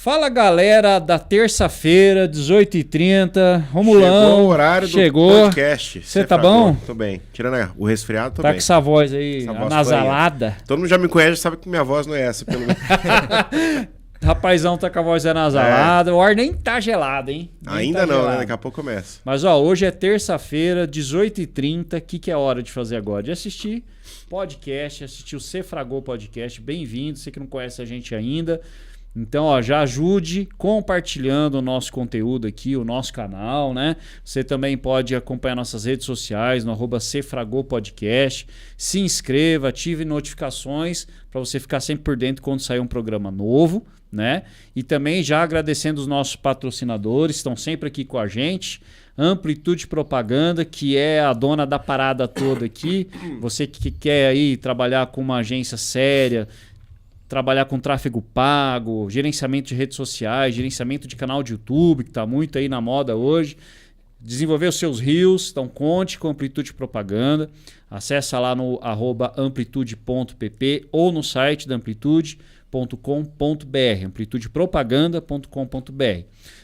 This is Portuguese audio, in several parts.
Fala galera da terça-feira, 18h30, Romulão. Chegou o horário do podcast. Você tá bom? Tô bem. Tirando o resfriado, tô bem. Tá com essa voz aí, essa voz anasalada. Todo mundo já me conhece, sabe que minha voz não é essa. Rapazão tá com a voz anasalada, o ar nem tá gelado, hein? Ainda não, né? Daqui a pouco começa. Mas ó, hoje é terça-feira, 18h30, o que é hora de fazer agora? De assistir podcast, assistir o Cefragol Podcast. Bem-vindo, você que não conhece a gente ainda. Então, ó, já ajude compartilhando o nosso conteúdo aqui, o nosso canal, né? Você também pode acompanhar nossas redes sociais no @cefragolpodcast. Se inscreva, ative notificações para você ficar sempre por dentro quando sair um programa novo, né? E também já agradecendo os nossos patrocinadores, estão sempre aqui com a gente. Amplitude Propaganda, que é a dona da parada toda aqui. Você que quer aí trabalhar com uma agência séria, trabalhar com tráfego pago, gerenciamento de redes sociais, gerenciamento de canal de YouTube, que está muito aí na moda hoje. Desenvolver os seus reels, então conte com Amplitude Propaganda. Acesse lá no @amplitude.pp ou no site da amplitude.com.br, amplitudepropaganda.com.br.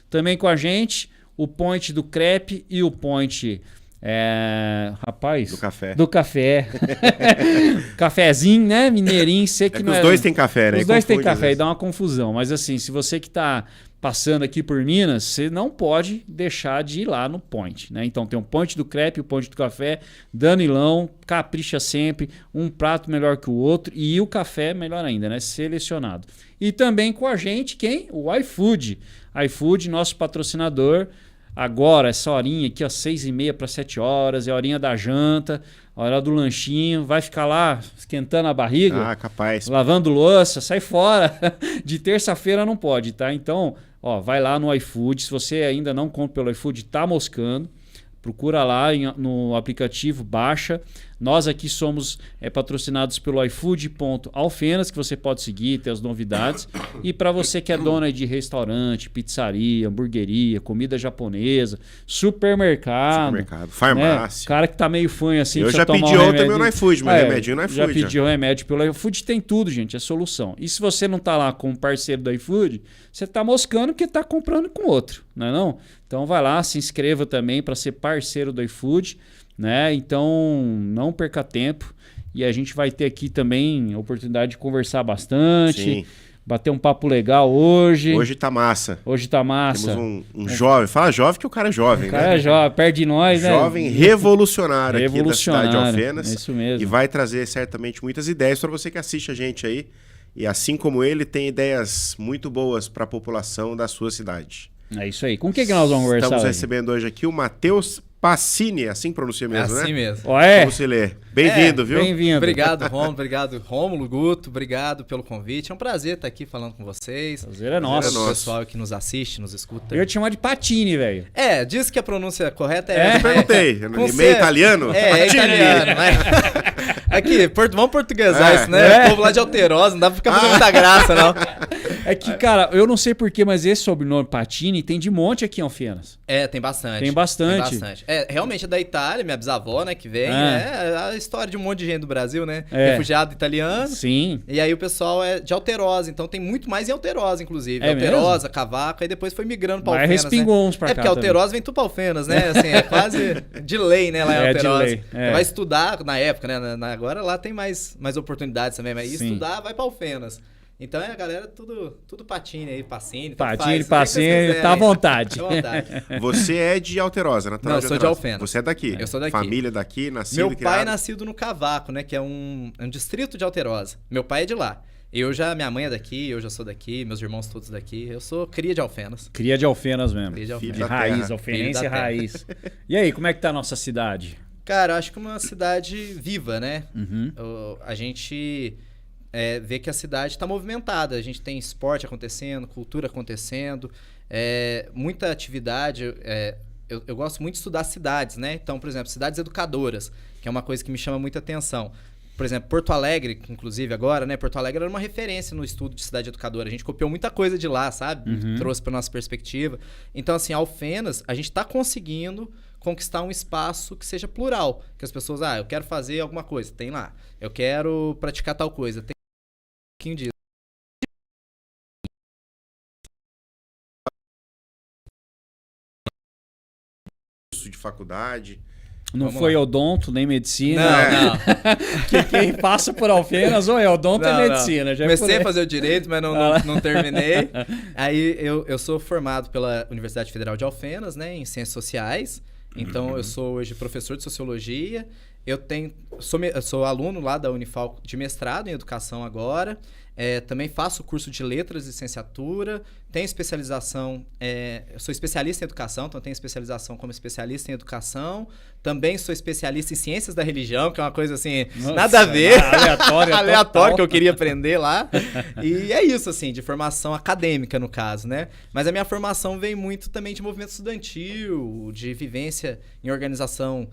Também com a gente, o Point do Crepe e o Point... rapaz, do café. Cafezinho, né? Mineirinho, sei que não os dois têm café, né? Os dois têm café e dá uma confusão. Mas assim, se você que tá passando aqui por Minas, você não pode deixar de ir lá no Point, né? Então tem o Point do Crepe, o Point do Café, Danilão, capricha sempre, um prato melhor que o outro e o café melhor ainda, né? Selecionado. E também com a gente, quem? O iFood. iFood, nosso patrocinador. Agora, essa horinha aqui, ó, 6h30 para 7 horas, é a horinha da janta, a hora do lanchinho, vai ficar lá esquentando a barriga, capaz, lavando louça, sai fora. De terça-feira não pode, tá? Então, ó, vai lá no iFood, se você ainda não compra pelo iFood, tá moscando, procura lá no aplicativo, baixa. Nós aqui somos patrocinados pelo iFood.alfenas, que você pode seguir, ter as novidades. E para você que é dona de restaurante, pizzaria, hamburgueria, comida japonesa, supermercado, farmácia. Né? Cara que tá meio fanho assim. Eu já pedi ontem meu no iFood, meu remedinho no iFood. Já pedi o remédio pelo iFood, tem tudo, gente, é solução. E se você não tá lá com um parceiro do iFood, você tá moscando porque tá comprando com outro, não é não? Então vai lá, se inscreva também para ser parceiro do iFood, né? Então não perca tempo e a gente vai ter aqui também a oportunidade de conversar bastante. Sim. Bater um papo legal hoje. Hoje tá massa. Hoje tá massa. Temos um jovem. Fala jovem que o cara é jovem, né? O cara é jovem, perto de nós, né? Jovem revolucionário aqui da cidade de Alfenas. É isso mesmo. E vai trazer certamente muitas ideias para você que assiste a gente aí. E assim como ele, tem ideias muito boas para a população da sua cidade. É isso aí. Com o que nós vamos conversar? Estamos recebendo hoje aqui o Matheus Pacini, assim pronuncia mesmo, né? Assim mesmo. Como se lê. Bem-vindo, viu? Bem-vindo. Obrigado, Rômulo. Obrigado, Rômulo, Guto. Obrigado pelo convite. É um prazer estar aqui falando com vocês. Prazer é nosso. O pessoal que nos assiste, nos escuta. Eu te chamo de Patini, velho. Diz que a pronúncia correta Eu perguntei. Meio italiano? É italiano. Né? Aqui, vamos portuguesar isso, né? O povo lá de Alterosa, não dá pra ficar fazendo muita graça, não. É que, cara, eu não sei porquê, mas esse sobrenome Patini tem de monte aqui em Alfenas. Tem bastante. Tem bastante. Tem bastante. Realmente é da Itália, minha bisavó, né, que vem. É a história de um monte de gente do Brasil, né? Refugiado italiano. Sim. E aí o pessoal é de Alterosa, então tem muito mais em Alterosa, inclusive. Alterosa, Cavaco, aí depois foi migrando pra Alfenas, respingou uns pra cá porque Alterosa vem tudo pra Alfenas, né? Assim, é quase de lei, né, lá em Alterosa. De lei. Você vai estudar na época, né? Agora lá tem mais oportunidades também, mas estudar vai pra Alfenas. Então a galera tudo Patini aí, Pacini. Patini, tá à vontade. Tá à vontade. Você é de Alterosa, natural? Não, eu sou de Alfenas. Você é daqui? Eu sou daqui. Família daqui, nascido Meu e criado? pai é nascido no Cavaco, né? Que é um distrito de Alterosa. Meu pai é de lá. Minha mãe é daqui, eu já sou daqui, meus irmãos todos daqui. Eu sou cria de Alfenas. Cria de Alfenas mesmo. Cria de Alfenas. De raiz, alfenense raiz. E aí, como é que tá a nossa cidade? Cara, eu acho que é uma cidade viva, né? Uhum. A gente vê que a cidade está movimentada. A gente tem esporte acontecendo, cultura acontecendo, muita atividade. Eu gosto muito de estudar cidades, né? Então, por exemplo, cidades educadoras, que é uma coisa que me chama muita atenção. Por exemplo, Porto Alegre, inclusive agora, né? Porto Alegre era uma referência no estudo de cidade educadora. A gente copiou muita coisa de lá, sabe? Uhum. Trouxe para nossa perspectiva. Então, assim, Alfenas, a gente está conseguindo conquistar um espaço que seja plural. Que as pessoas, eu quero fazer alguma coisa, tem lá. Eu quero praticar tal coisa, tem um pouquinho disso. curso de faculdade? Não Vamos foi lá. odonto, nem medicina. Não. Que quem passa por Alfenas ou é odonto ou Não, é não. medicina. Já é Comecei por a aí. fazer o direito, mas não terminei. Aí eu sou formado pela Universidade Federal de Alfenas, né, em Ciências Sociais. Então eu sou hoje professor de Sociologia. Eu sou aluno lá da Unifal de mestrado em Educação agora. Também faço curso de Letras, licenciatura. Tenho especialização... eu sou especialista em Educação, então tenho especialização como especialista em Educação. Também sou especialista em Ciências da Religião, que é uma coisa assim, Nossa, nada a ver. aleatório Que eu queria aprender lá. E é isso, assim, de formação acadêmica, no caso, né? Mas a minha formação vem muito também de movimento estudantil, de vivência em organização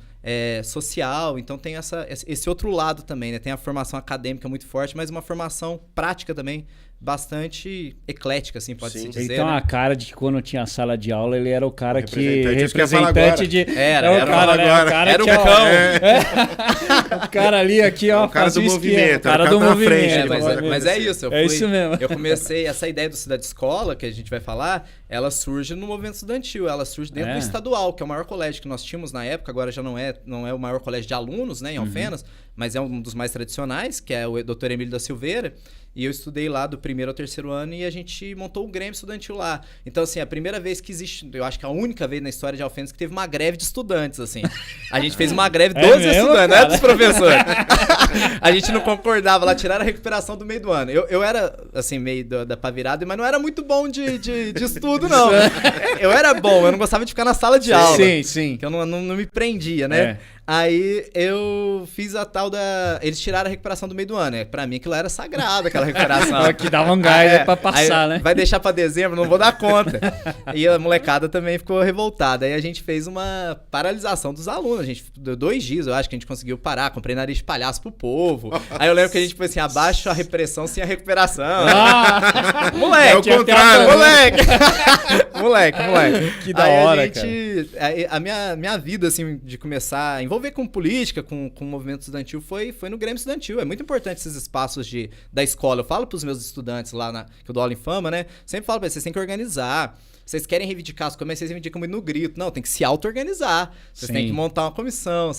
social. Então tem esse outro lado também, né? Tem a formação acadêmica muito forte, mas uma formação prática também bastante eclética, assim, pode-se dizer. Ele tem uma né? cara de que quando tinha sala de aula, ele era o cara que... Representante, isso que eu ia falar agora. Representante de... Era o cara, né? agora. O cara Era o que, ó, cão. O cara ali, aqui, ó, O cara fazia do o esquema. movimento, O cara o do cara tá na movimento. frente, Mas é isso. É isso mesmo. Eu comecei... Essa ideia do Cidade Escola, que a gente vai falar, ela surge no movimento estudantil. Ela surge dentro do estadual, que é o maior colégio que nós tínhamos na época. Agora já não é o maior colégio de alunos, né, em Alfenas, mas é um dos mais tradicionais, que é o Dr. Emílio da Silveira. E eu estudei lá do 1º ao 3º ano e a gente montou o Grêmio Estudantil lá. Então, assim, a primeira vez que existe, eu acho que a única vez na história de Alfenas que teve uma greve de estudantes, assim. A gente fez uma greve dos estudantes, não é dos professores. A gente não concordava lá, tiraram a recuperação do meio do ano. Eu era, assim, meio da pá virada, mas não era muito bom de estudo, não. Eu era bom, eu não gostava de ficar na sala de aula. Sim. Que eu não me prendia, né? Aí eu fiz a tal da... Eles tiraram a recuperação do meio do ano, né? Pra mim aquilo era sagrado, aquela recuperação. Que dava um gás pra passar, né? Vai deixar pra dezembro, não vou dar conta. E a molecada também ficou revoltada. Aí a gente fez uma paralisação dos alunos. A gente deu 2 dias, eu acho que a gente conseguiu parar. Comprei nariz de palhaço pro povo. Aí eu lembro que a gente foi assim, abaixo a repressão sem a recuperação. Moleque! É o contrário. Moleque. Que da aí hora, a minha vida, assim, de começar a envolver com política, com o movimento estudantil, foi no Grêmio Estudantil. É muito importante esses espaços da escola. Eu falo pros meus estudantes lá, que eu dou aula em Fama, né? Sempre falo pra eles, vocês têm que organizar. Vocês querem reivindicar as coisas, mas vocês reivindicam muito no grito. Não, tem que se auto-organizar. Vocês têm que montar uma comissão.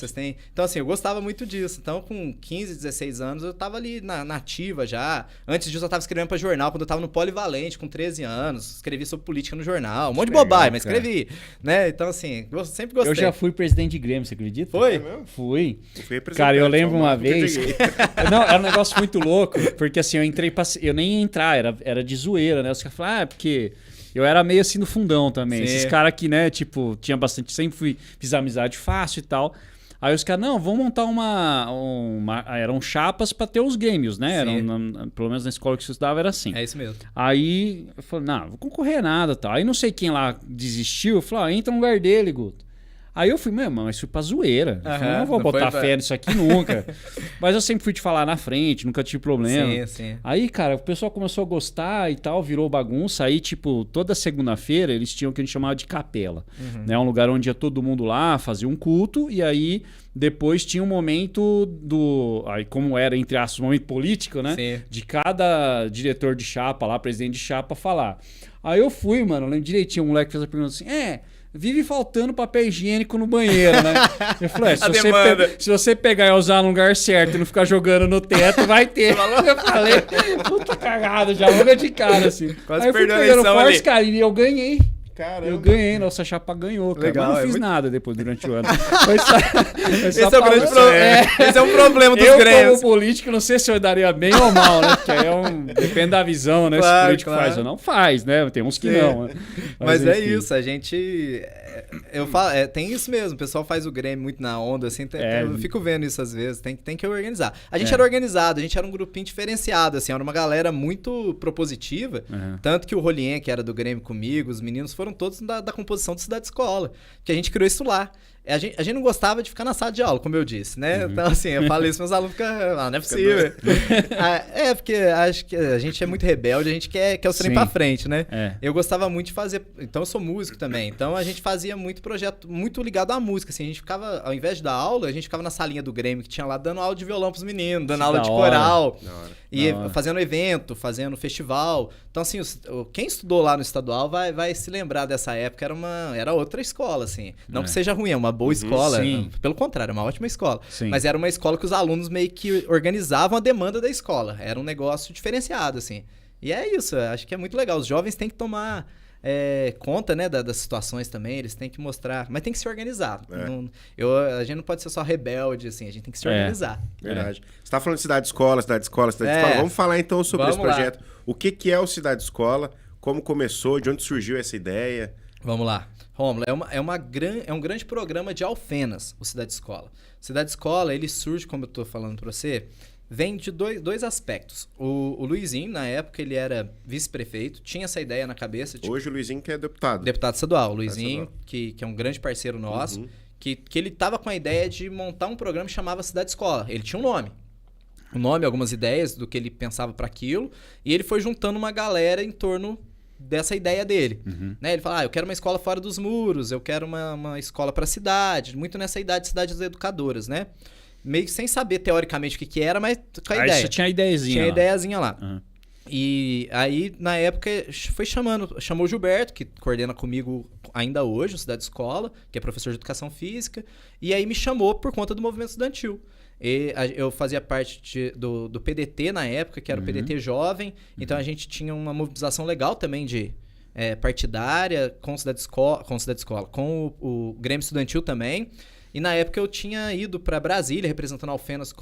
Então, assim, eu gostava muito disso. Então, com 15, 16 anos, eu tava ali na ativa já. Antes disso, eu tava escrevendo pra jornal. Quando eu tava no Polivalente, com 13 anos, escrevi sobre política no jornal. Um monte de bobagem, mas escrevi. Né? Então, assim, eu sempre gostei. Eu já fui presidente de Grêmio, você acredita? Foi? É mesmo? Fui. Fui Cara, eu lembro uma nunca vez... cheguei. Não, era um negócio muito louco, porque assim, eu nem ia entrar, era de zoeira, né? Os caras falaram, porque... Eu era meio assim no fundão também. Sim. Esses caras que, né, tipo, tinha bastante... Sempre fiz amizade fácil e tal. Aí os caras, não, vamos montar eram chapas pra ter os gêmeos, né? Pelo menos na escola que eu estudava era assim. É isso mesmo. Aí eu falei, não, vou concorrer nada tal. Aí não sei quem lá desistiu, eu falei, entra no lugar dele, Guto. Aí eu fui, mas fui pra zoeira. Eu falei, não vou botar fé nisso aqui nunca. Mas eu sempre fui te falar na frente, nunca tive problema. Sim. Aí, cara, o pessoal começou a gostar e tal, virou bagunça. Aí, tipo, toda segunda-feira eles tinham o que a gente chamava de capela. Né? Um lugar onde ia todo mundo lá, fazia um culto, e aí depois tinha um momento aí como era, entre aspas, um momento político, né? Sim. De cada diretor de chapa lá, presidente de chapa, falar. Aí eu fui, mano, lembro direitinho, um moleque fez a pergunta assim, vive faltando papel higiênico no banheiro, né? Eu falei, se você pegar e usar no lugar certo e não ficar jogando no teto, vai ter. Eu falei, puta cagada, já logo de cara, assim. Quase aí eu fui perdeu a pegando eleição forte, ali. cara, e eu ganhei. Caramba. Eu ganhei, nossa chapa ganhou, cara. Legal, Mas não fiz muito... nada depois durante o ano. Esse é o grande problema. Esse é um problema dos Grêmios. Como político, não sei se eu daria bem ou mal, né? Porque aí depende da visão, né? Claro, se o político claro. faz ou não faz, né? Tem uns que não. Né? Mas é enfim. isso, a gente... Eu falo, tem isso mesmo, o pessoal faz o Grêmio muito na onda, assim, eu fico vendo isso às vezes, tem que organizar. A gente era organizado, a gente era um grupinho diferenciado, assim, era uma galera muito propositiva, tanto que o Rolien, que era do Grêmio comigo, os meninos foram todos da composição do Cidade Escola, que a gente criou isso lá. A gente não gostava de ficar na sala de aula, como eu disse, né? Então, assim, eu falo isso, meus alunos ficam... não é possível. Porque acho que a gente é muito rebelde, a gente quer o trem pra frente, né? Eu gostava muito de fazer... Então, eu sou músico também. Então, a gente fazia muito projeto, muito ligado à música, assim. A gente ficava, ao invés de dar aula, a gente ficava na salinha do Grêmio, que tinha lá, dando aula de violão pros meninos, dando aula de coral. E fazendo evento, fazendo festival. Então, assim, quem estudou lá no estadual vai se lembrar dessa época, era outra escola, assim. Não que seja ruim, é uma uma boa escola. sim. Pelo contrário, é uma ótima escola. Sim. Mas era uma escola que os alunos meio que organizavam a demanda da escola. Era um negócio diferenciado, assim. E é isso, eu acho que é muito legal. Os jovens têm que tomar conta, né, das situações também, eles têm que mostrar, mas tem que se organizar. A gente não pode ser só rebelde, assim, a gente tem que se organizar. Verdade. Você tá falando de cidade-escola. Vamos falar então sobre esse projeto. O que é o Cidade-Escola? Como começou? De onde surgiu essa ideia? Vamos lá. Rômulo, é um grande programa de Alfenas, o Cidade-Escola. Cidade-Escola, ele surge, como eu tô falando para você, vem de dois aspectos. O Luizinho, na época, ele era vice-prefeito, tinha essa ideia na cabeça. Hoje o Luizinho que é deputado. Deputado estadual. O Luizinho, que é um grande parceiro nosso, que ele estava com a ideia de montar um programa que chamava Cidade-Escola. Ele tinha um nome. Um nome, algumas ideias do que ele pensava para aquilo, e ele foi juntando uma galera em torno dessa ideia dele. Né? Ele fala, eu quero uma escola fora dos muros, eu quero uma escola para a cidade, muito nessa ideia de cidades educadoras, né? Meio que sem saber teoricamente o que era, mas com a ideia. Aí você tinha a ideiazinha Tinha lá. a ideiazinha lá. E aí, na época, chamou o Gilberto, que coordena comigo ainda hoje, o Cidade-Escola, que é professor de educação física, e aí me chamou por conta do movimento estudantil. Eu fazia parte do PDT na época, que era o PDT Jovem, então a gente tinha uma mobilização legal também de partidária com Cidade-Escola, com o Grêmio Estudantil também. E na época eu tinha ido para Brasília, representando a Alfenas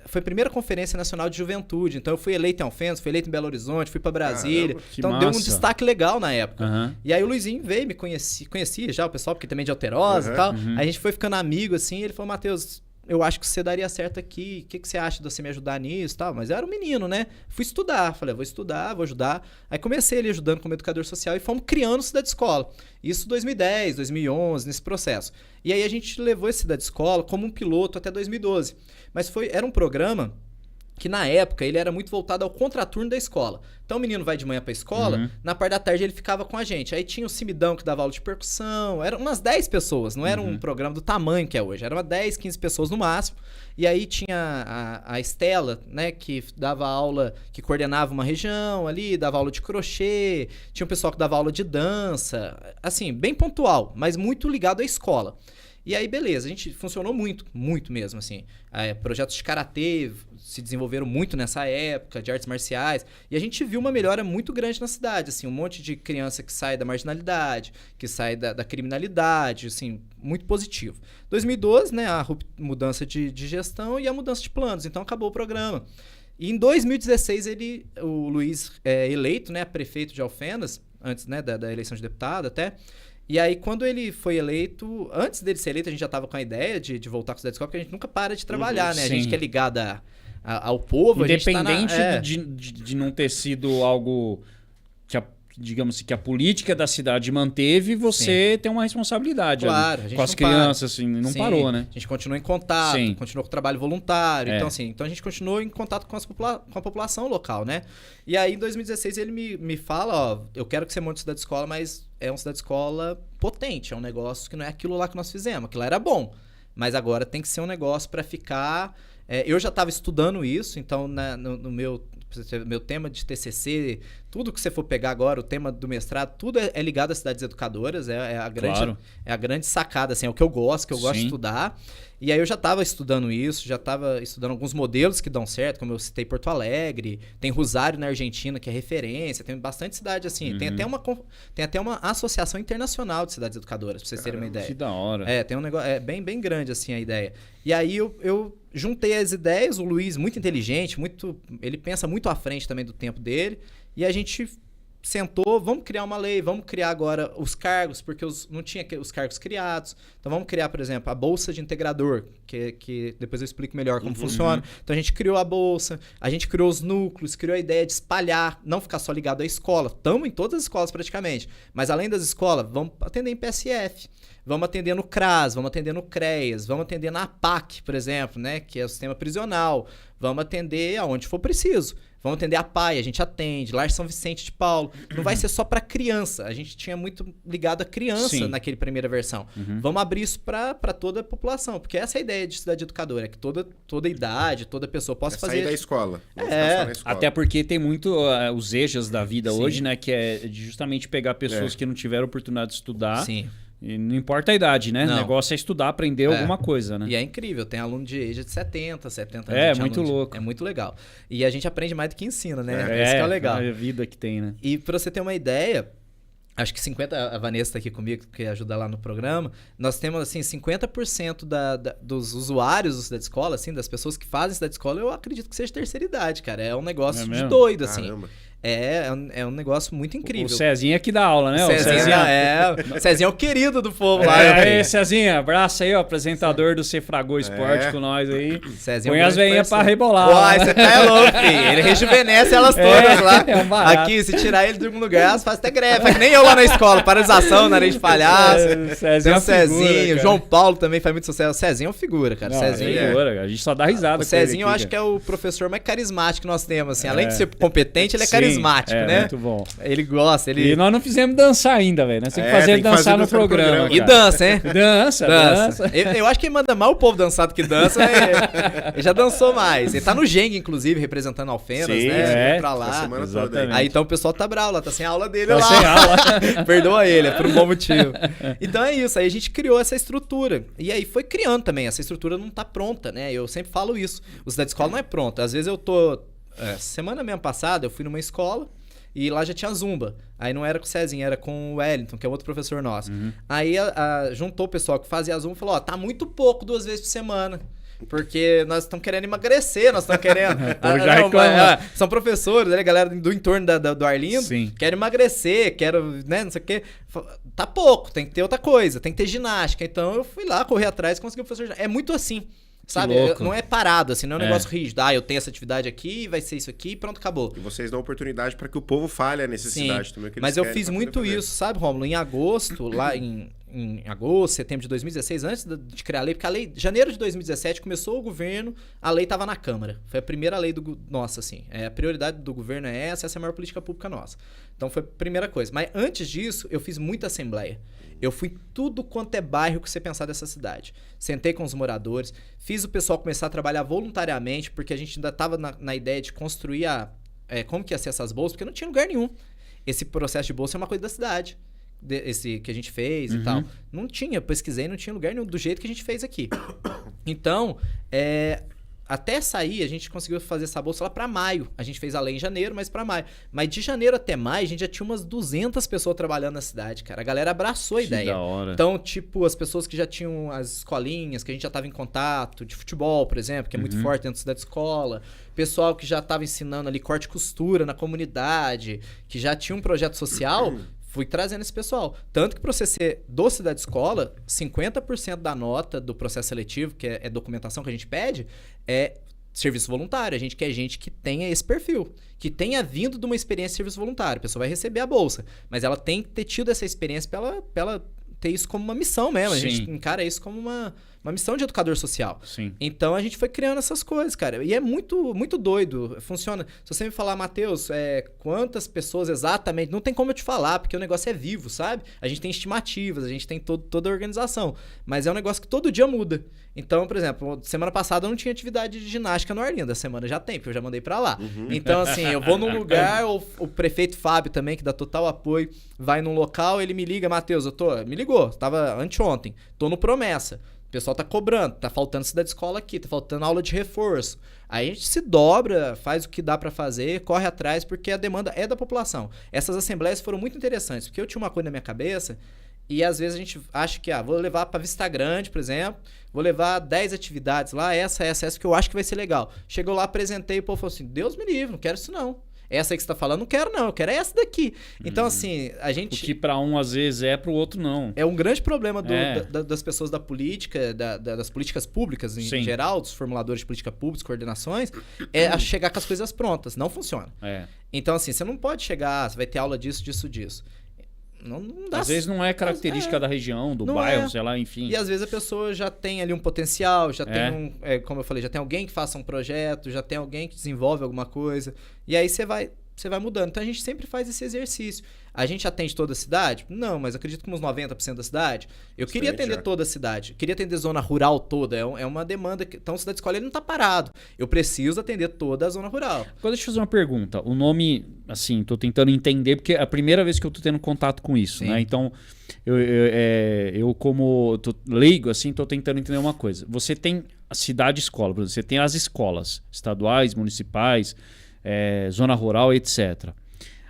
foi a primeira Conferência Nacional de Juventude. Então eu fui eleito em Alfenas, fui eleito em Belo Horizonte, fui para Brasília. Caramba, então deu um destaque legal na época. E aí o Luizinho veio, me conhecia já, o pessoal, porque também é de Alterosa e tal. A gente foi ficando amigo assim, ele falou, Matheus, eu acho que você daria certo aqui, o que você acha de você me ajudar nisso e tal? Mas eu era um menino, né? Fui estudar, falei, vou estudar, vou ajudar. Aí comecei ali ajudando como educador social e fomos criando Cidade-Escola. Isso 2010, 2011, nesse processo. E aí a gente levou esse Cidade-Escola como um piloto até 2012. Mas era um programa que na época ele era muito voltado ao contraturno da escola. Então o menino vai de manhã pra escola, na parte da tarde ele ficava com a gente. Aí tinha o Simidão que dava aula de percussão, eram umas 10 pessoas, não era um programa do tamanho que é hoje, eram umas 10, 15 pessoas no máximo. E aí tinha a Estela, né, que dava aula, que coordenava uma região ali, dava aula de crochê, tinha um pessoal que dava aula de dança, assim, bem pontual, mas muito ligado à escola. E aí, beleza, a gente funcionou muito mesmo, assim. Projetos de karatê se desenvolveram muito nessa época, de artes marciais. E a gente viu uma melhora muito grande na cidade, assim. Um monte de criança que sai da marginalidade, que sai da criminalidade, assim, muito positivo. 2012, né, a mudança de gestão e a mudança de planos. Então, acabou o programa. E em 2016, o Luiz é eleito, né, prefeito de Alfenas, antes, né, da eleição de deputado até. E aí, quando ele foi eleito, antes dele ser eleito, a gente já estava com a ideia de voltar com o Cidade-Escola, porque a gente nunca para de trabalhar, né? A gente que é ligado ao povo, independente de não ter sido algo que digamos assim, que a política da cidade manteve, você tem uma responsabilidade claro, ali, com as crianças, assim, não parou, né? A gente continuou em contato, continuou com o trabalho voluntário, então a gente continuou em contato com a população local, né? E aí, em 2016, ele me fala, eu quero que você monte Cidade-Escola, mas é uma Cidade-Escola potente, é um negócio que não é aquilo lá que nós fizemos, aquilo lá era bom, mas agora tem que ser um negócio para ficar... eu já estava estudando isso, então no meu tema de TCC, tudo que você for pegar agora, o tema do mestrado, tudo é ligado às cidades educadoras, é a grande sacada, assim, é o que eu gosto, de estudar. E aí eu já estava estudando isso, já estava estudando alguns modelos que dão certo, como eu citei Porto Alegre, tem Rosário na Argentina, que é referência, tem bastante cidade assim, tem até uma associação internacional de cidades educadoras, pra vocês terem uma ideia. Que da hora. Tem um negócio, bem grande assim a ideia. E aí eu juntei as ideias, o Luiz, muito inteligente, ele pensa muito à frente também do tempo dele, e a gente sentou, vamos criar uma lei, vamos criar agora os cargos, porque não tinha os cargos criados. Então vamos criar, por exemplo, a Bolsa de Integrador, que depois eu explico melhor como funciona. Então a gente criou a Bolsa, a gente criou os núcleos, criou a ideia de espalhar, não ficar só ligado à escola. Estamos em todas as escolas praticamente, mas além das escolas, vamos atender em PSF. Vamos atender no CRAS, vamos atender no CREAS, vamos atender na APAC, por exemplo, né, que é o sistema prisional. Vamos atender aonde for preciso. Vamos atender a PAI, a gente atende, Lar São Vicente de Paulo. Não vai ser só para criança. A gente tinha muito ligado a criança naquela primeira versão. Vamos abrir isso para toda a população, porque essa é a ideia de cidade educadora, é que toda idade, toda pessoa possa fazer... sair da escola. Até porque tem muito os EJAs da vida hoje, né, que é de justamente pegar pessoas que não tiveram oportunidade de estudar, E não importa a idade, né? O negócio é estudar, aprender alguma coisa, né? E é incrível, tem aluno de EJA de 70 anos. É, muito louco. É muito legal. E a gente aprende mais do que ensina, né? Isso que é legal. É a vida que tem, né? E pra você ter uma ideia, acho que 50%, a Vanessa tá aqui comigo, que ajuda lá no programa, nós temos, assim, 50% dos usuários do Cidade Escola, assim, das pessoas que fazem Cidade Escola, eu acredito que seja terceira idade, cara. É um negócio de doido, assim. Caramba. É um negócio muito incrível. O Cezinha que dá aula, né? O Cezinha é o querido do povo lá. Aí, Cezinha, abraço aí, ó, apresentador do Cefragô Esporte com nós aí. Cezinha põe as veinhas pra rebolar. Uai, você tá louco, filho. Ele rejuvenesce elas todas lá. Aqui, se tirar ele de algum lugar, elas fazem até greve. É que nem eu lá na escola, paralisação, nariz de palhaço. Cezinha Cezinho, João Paulo também faz muito sucesso. O Cezinho é uma figura, cara. Não, Cezinho é figura, a gente só dá risada. O Cezinho eu acho que é o professor mais carismático que nós temos, assim. Além de ser competente, ele é carismático, né? Muito bom. Ele gosta, E nós não fizemos dançar ainda, velho. Nós temos que fazer ele dançar no programa. E dança, hein? Dança. Eu acho que ele manda mais o povo dançar do que dança, né? Ele já dançou mais. Ele tá no Geng, inclusive, representando Alfenas, né? Pra lá. Aí então o pessoal tá bravo lá, tá sem aula dele lá. Sem aula. Perdoa ele, é por um bom motivo. Então é isso, aí a gente criou essa estrutura. E aí foi criando também, essa estrutura não tá pronta, né? Eu sempre falo isso. O Cidade Escola não é pronto. Às vezes eu tô... semana mesmo passada, eu fui numa escola e lá já tinha Zumba. Aí não era com o Cezinha, era com o Wellington, que é outro professor nosso. Aí juntou o pessoal que fazia Zumba e falou, tá muito pouco 2 vezes por semana. Porque nós estamos querendo emagrecer, nós estamos querendo... são professores, né, galera do entorno do Arlindo. Sim. Quero emagrecer, quero, né, não sei o quê. Tá pouco, tem que ter outra coisa, tem que ter ginástica. Então eu fui lá, corri atrás e consegui o professor. É muito assim. Sabe? Não é parado, assim, não é um negócio rígido. Eu tenho essa atividade aqui, vai ser isso aqui e pronto, acabou. E vocês dão oportunidade para que o povo fale a necessidade também. Que mas eu fiz muito isso, sabe, Rômulo? Em agosto, lá em agosto, setembro de 2016, antes de criar a lei, porque a lei, janeiro de 2017, começou o governo, a lei estava na Câmara. Foi a primeira lei nossa, assim. A prioridade do governo é essa é a maior política pública nossa. Então foi a primeira coisa. Mas antes disso, eu fiz muita assembleia. Eu fui tudo quanto é bairro que você pensar dessa cidade. Sentei com os moradores, fiz o pessoal começar a trabalhar voluntariamente, porque a gente ainda estava na ideia de construir como que ia ser essas bolsas, porque não tinha lugar nenhum. Esse processo de bolsa é uma coisa da cidade. Esse que a gente fez e tal. Não tinha, pesquisei, não tinha lugar nenhum do jeito que a gente fez aqui. Então, até sair, a gente conseguiu fazer essa bolsa lá para maio. A gente fez a lei em janeiro, mas para maio. Mas de janeiro até maio, a gente já tinha umas 200 pessoas trabalhando na cidade, cara. A galera abraçou a ideia. Da hora. Então, tipo, as pessoas que já tinham as escolinhas, que a gente já estava em contato, de futebol, por exemplo, que é muito forte dentro da escola. Pessoal que já estava ensinando ali corte e costura na comunidade, que já tinha um projeto social... Fui trazendo esse pessoal. Tanto que para você ser do Cidade Escola, 50% da nota do processo seletivo, que é documentação que a gente pede, é serviço voluntário. A gente quer gente que tenha esse perfil, que tenha vindo de uma experiência de serviço voluntário. A pessoa vai receber a bolsa, mas ela tem que ter tido essa experiência para ela ter isso como uma missão mesmo. A gente encara isso como uma missão de educador social. Sim. Então a gente foi criando essas coisas, cara. E é muito, muito doido. Funciona. Se você me falar, Matheus, quantas pessoas exatamente... Não tem como eu te falar, porque o negócio é vivo, sabe? A gente tem estimativas, a gente tem toda a organização. Mas é um negócio que todo dia muda. Então, por exemplo, semana passada eu não tinha atividade de ginástica no Arlindo. A semana já tem, porque eu já mandei pra lá. Então, assim, eu vou num lugar, o prefeito Fábio também, que dá total apoio, vai num local, ele me liga, Matheus, me ligou, tava anteontem, tô no Promessa. O pessoal tá cobrando, tá faltando cidade escola aqui, tá faltando aula de reforço. Aí a gente se dobra, faz o que dá pra fazer, corre atrás, porque a demanda é da população. Essas assembleias foram muito interessantes, porque eu tinha uma coisa na minha cabeça, e às vezes a gente acha que, vou levar pra Vista Grande, por exemplo, vou levar 10 atividades lá, essa, que eu acho que vai ser legal. Chegou lá, apresentei, e o povo falou assim, Deus me livre, não quero isso não. Essa aí que você tá falando, não quero não, eu quero essa daqui. Então, assim, a gente... O que pra um às vezes pro outro não. É um grande problema das pessoas da política, das políticas públicas em geral, dos formuladores de política pública, coordenações, a chegar com as coisas prontas. Não funciona. Então, assim, você não pode chegar, você vai ter aula disso. Não dá. Às vezes não é característica da região, do bairro, sei lá, enfim. E às vezes a pessoa já tem ali um potencial, já tem como eu falei, já tem alguém que faça um projeto, já tem alguém que desenvolve alguma coisa. E aí você vai você vai mudando. Então a gente sempre faz esse exercício. A gente atende toda a cidade? Não, mas acredito que uns 90% da cidade. Eu queria atender toda a cidade. Queria atender zona rural toda. É uma demanda. Então o Cidade Escola ele não está parado. Eu preciso atender toda a zona rural. Agora deixa eu fazer uma pergunta. O nome, assim, tô tentando entender, porque é a primeira vez que eu tô tendo contato com isso, né? Então, eu como leigo, assim, tô tentando entender uma coisa. Você tem a cidade escola, por exemplo, você tem as escolas estaduais, municipais, zona rural, etc.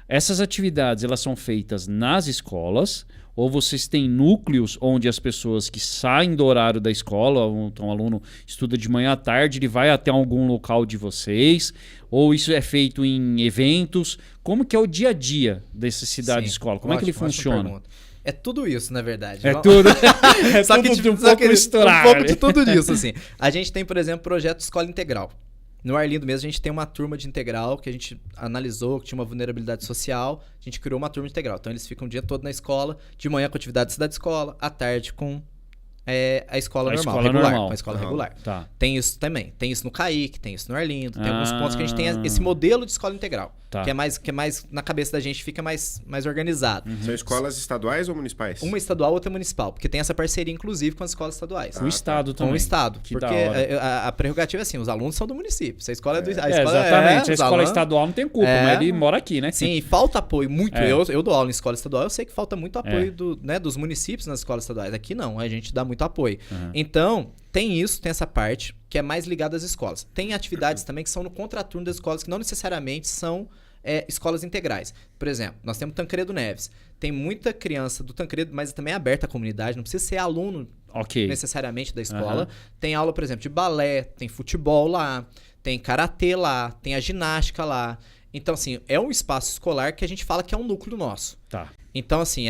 Essas atividades, elas são feitas nas escolas, ou vocês têm núcleos onde as pessoas que saem do horário da escola, então o aluno estuda de manhã à tarde, ele vai até algum local de vocês, ou isso é feito em eventos? Como que é o dia a dia dessa cidade-escola? Como é que ele funciona? É tudo isso, na verdade. Tudo. Só que um pouco misturado. Um pouco de tudo isso, assim. A gente tem, por exemplo, o projeto Escola Integral. No Arlindo mesmo, a gente tem uma turma de integral que a gente analisou, que tinha uma vulnerabilidade social. A gente criou uma turma de integral. Então, eles ficam o dia todo na escola, de manhã com atividade da cidade-escola, à tarde com a escola normal, regular. Com a escola regular. Tá. Tem isso também. Tem isso no CAIC, tem isso no Arlindo. Tem alguns pontos que a gente tem esse modelo de escola integral. Tá. Que é mais na cabeça da gente, fica mais organizado. São escolas estaduais ou municipais? Uma estadual, outra municipal. Porque tem essa parceria, inclusive, com as escolas estaduais. Com o Estado também. Com o Estado. Que porque a prerrogativa é assim, os alunos são do município. Se a escola é do Estado. Exatamente. A escola estadual não tem culpa, mas ele mora aqui, né? Sim, e falta apoio muito. Eu dou aula em escola estadual, eu sei que falta muito apoio dos municípios nas escolas estaduais. Aqui não, a gente dá muito apoio. Então, tem isso, tem essa parte que é mais ligada às escolas. Tem atividades também que são no contraturno das escolas, que não necessariamente são escolas integrais. Por exemplo, nós temos Tancredo Neves. Tem muita criança do Tancredo, mas também é aberta à comunidade, não precisa ser aluno necessariamente da escola. Tem aula, por exemplo, de balé, tem futebol lá, tem karatê lá, tem a ginástica lá. Então, assim, é um espaço escolar que a gente fala que é um núcleo nosso. Tá. Então, assim,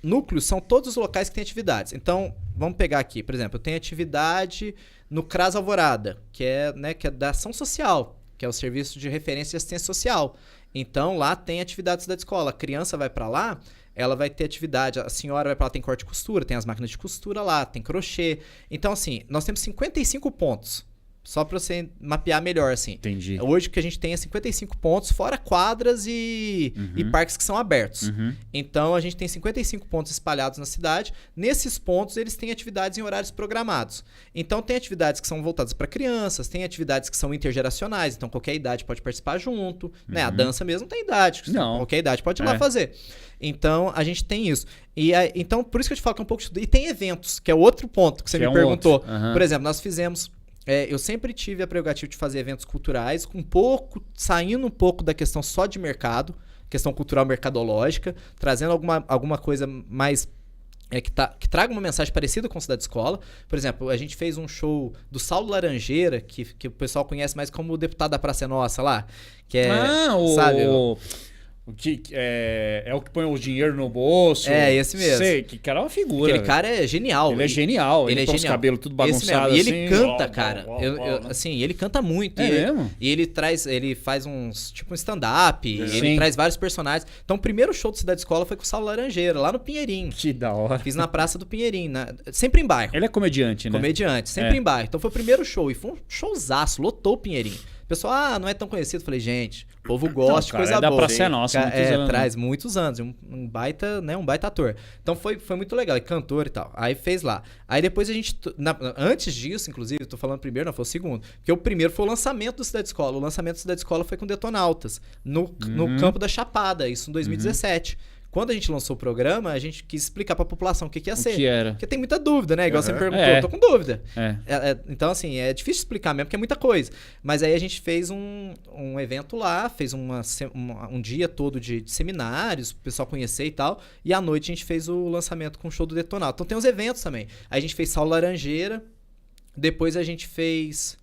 núcleos são todos os locais que têm atividades. Então, vamos pegar aqui, por exemplo, eu tenho atividade no CRAS Alvorada, que é da ação social, que é o Serviço de Referência de Assistência Social. Então, lá tem atividades da escola. A criança vai para lá, ela vai ter atividade. A senhora vai para lá, tem corte e costura, tem as máquinas de costura lá, tem crochê. Então, assim, nós temos 55 pontos. Só para você mapear melhor, assim. Entendi. Hoje o que a gente tem é 55 pontos, fora quadras e parques que são abertos. Então, a gente tem 55 pontos espalhados na cidade. Nesses pontos, eles têm atividades em horários programados. Então, tem atividades que são voltadas para crianças, tem atividades que são intergeracionais, então qualquer idade pode participar junto. Né? A dança mesmo tem idade. Não. Qualquer idade pode ir lá fazer. Então, a gente tem isso. Então, por isso que eu te falo que é um pouco de tudo. E tem eventos, que é outro ponto que você me perguntou. Por exemplo, nós fizemos... eu sempre tive a prerrogativa de fazer eventos culturais, saindo um pouco da questão só de mercado, questão cultural mercadológica, trazendo alguma coisa mais que traga uma mensagem parecida com Cidade Escola. Por exemplo, a gente fez um show do Saulo Laranjeira, que o pessoal conhece mais como o deputado da Praça é Nossa lá, que é, sabe... O que é o que põe o dinheiro no bolso. É, esse mesmo. Sei, que cara é uma figura. Aquele cara é genial. Ele é genial. Ele tem os cabelos tudo bagunçado e assim. ele canta, cara. Assim, ele canta muito. Mesmo? E ele faz uns, tipo um stand-up. Ele traz vários personagens. Então, o primeiro show do Cidade Escola foi com o Saulo Laranjeira, lá no Pinheirinho. Que da hora. Fiz na Praça do Pinheirinho. Sempre em bairro. Ele é comediante, né? Comediante, sempre em bairro. Então, foi o primeiro show. E foi um showzaço. Lotou o Pinheirinho. O pessoal, não é tão conhecido. Falei, gente, o povo gosta de coisa boa. Da Praça é Nossa, traz muitos anos. Um baita ator. Então foi muito legal. E cantor e tal. Aí fez lá. Aí depois a gente... antes disso, inclusive, tô falando primeiro, não, foi o segundo. Porque o primeiro foi o lançamento do Cidade Escola. O lançamento do Cidade Escola foi com Detonautas. No Campo da Chapada. Isso em 2017. Quando a gente lançou o programa, a gente quis explicar pra população o que ia ser. O que era? Porque tem muita dúvida, né? Igual você me perguntou, eu tô com dúvida. Então, assim, é difícil explicar mesmo, porque é muita coisa. Mas aí a gente fez um evento lá, fez um dia todo de seminários, pro pessoal conhecer e tal. E à noite a gente fez o lançamento com o show do Detonautas. Então tem os eventos também. Aí a gente fez Saulo Laranjeira, depois a gente fez